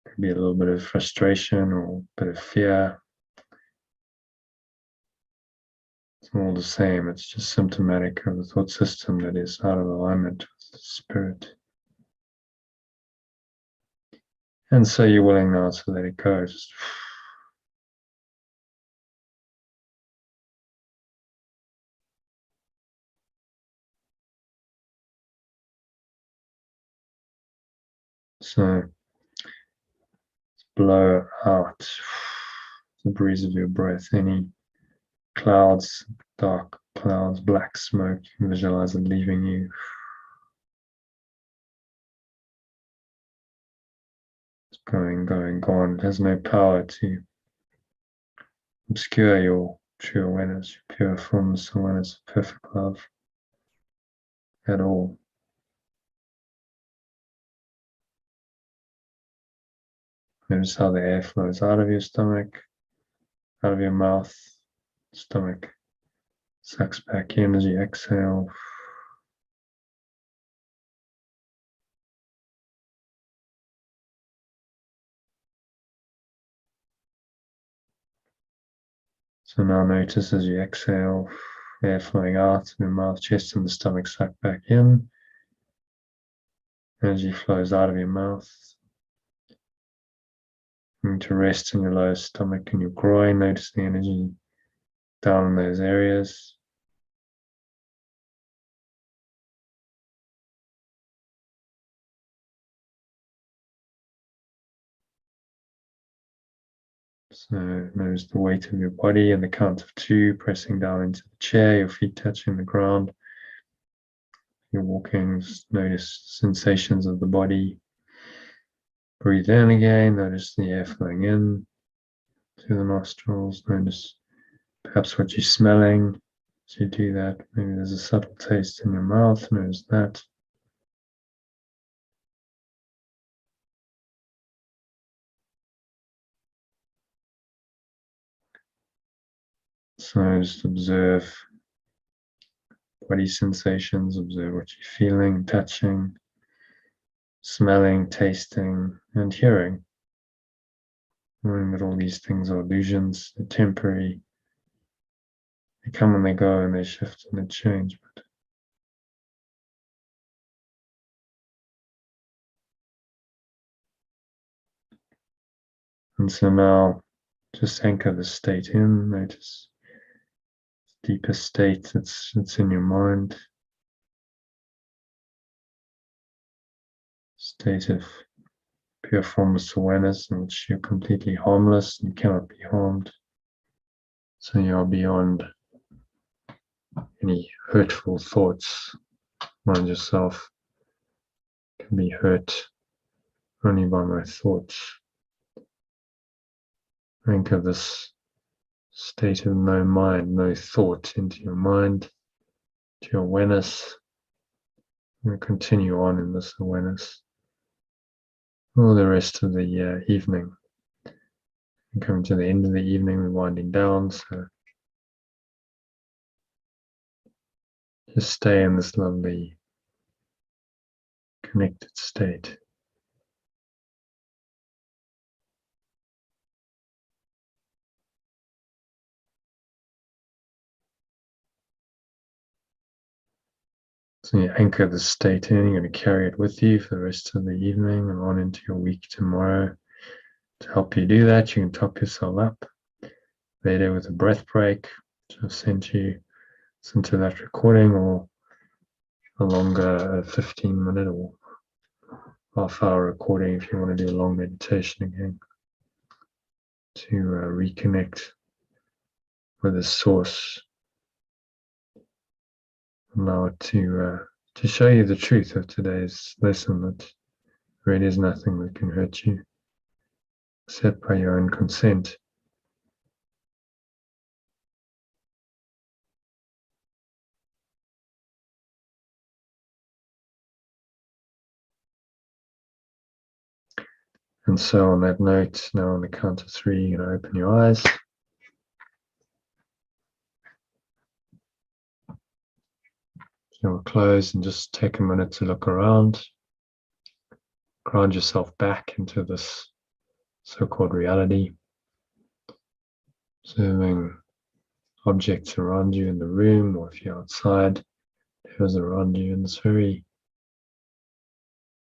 Could be a little bit of frustration or a bit of fear. It's all the same. It's just symptomatic of the thought system that is out of alignment with the spirit. And so you're willing now to let it go. Just so blow out the breeze of your breath, any clouds, dark clouds, black smoke, you can visualize it leaving you. It's going, gone. It has no power to obscure your true awareness, your pure formless awareness of perfect love at all. Notice how the air flows out of your stomach, out of your mouth, stomach sucks back in as you exhale. So now notice as you exhale, air flowing out of your mouth, chest and the stomach suck back in. Energy flows out of your mouth. And to rest in your lower stomach and your groin, notice the energy down in those areas. So notice the weight of your body and the count of 2, pressing down into the chair, your feet touching the ground. You're walking, just notice sensations of the body. Breathe in again, notice the air flowing in through the nostrils. Notice perhaps what you're smelling as you do that. Maybe there's a subtle taste in your mouth, notice that. So just observe body sensations, observe what you're feeling, touching, smelling, tasting, and hearing. Knowing that all these things are illusions, they're temporary, they come and they go and they shift and they change. And so now just anchor the state in, notice the deepest state that's in your mind. State of pure formless awareness in which you're completely harmless and cannot be harmed. So you are beyond any hurtful thoughts. Mind yourself can be hurt only by my thoughts. Anchor this state of no mind, no thought into your mind, to your awareness, and continue on in this awareness all the rest of the evening. And coming to the end of the evening, we're winding down, so just stay in this lovely connected state. So you anchor the state in, you're going to carry it with you for the rest of the evening and on into your week tomorrow. To help you do that, you can top yourself up later with a breath break, which I've sent you into that recording, or a longer 15-minute or half-hour recording if you want to do a long meditation again to reconnect with the source. Allow it to show you the truth of today's lesson, that there really is nothing that can hurt you except by your own consent. And so on that note, now on the count of 3, you're going to open your eyes. You'll close and just take a minute to look around. Ground yourself back into this so-called reality. Observing objects around you in the room, or if you're outside, who's around you in this very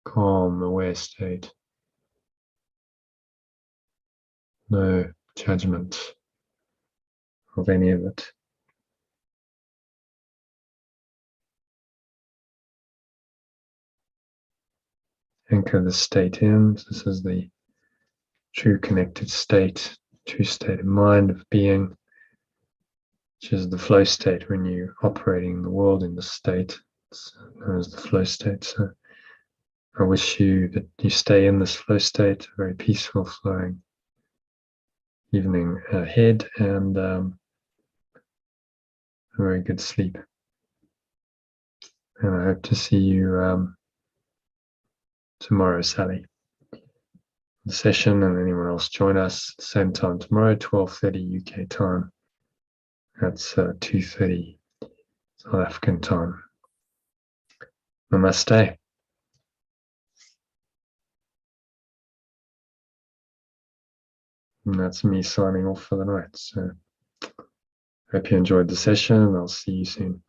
calm, aware state. No judgment of any of it. Anchor the state in. This is the true connected state, true state of mind, of being, which is the flow state when you're operating in the world in this state. It's known as the flow state. So I wish you that you stay in this flow state, very peaceful, flowing evening ahead, and a very good sleep. And I hope to see you tomorrow, Sally. The session, and anyone else join us at the same time tomorrow, 12:30 UK time. That's 2:30 South African time. Namaste. And that's me signing off for the night. So hope you enjoyed the session, and I'll see you soon.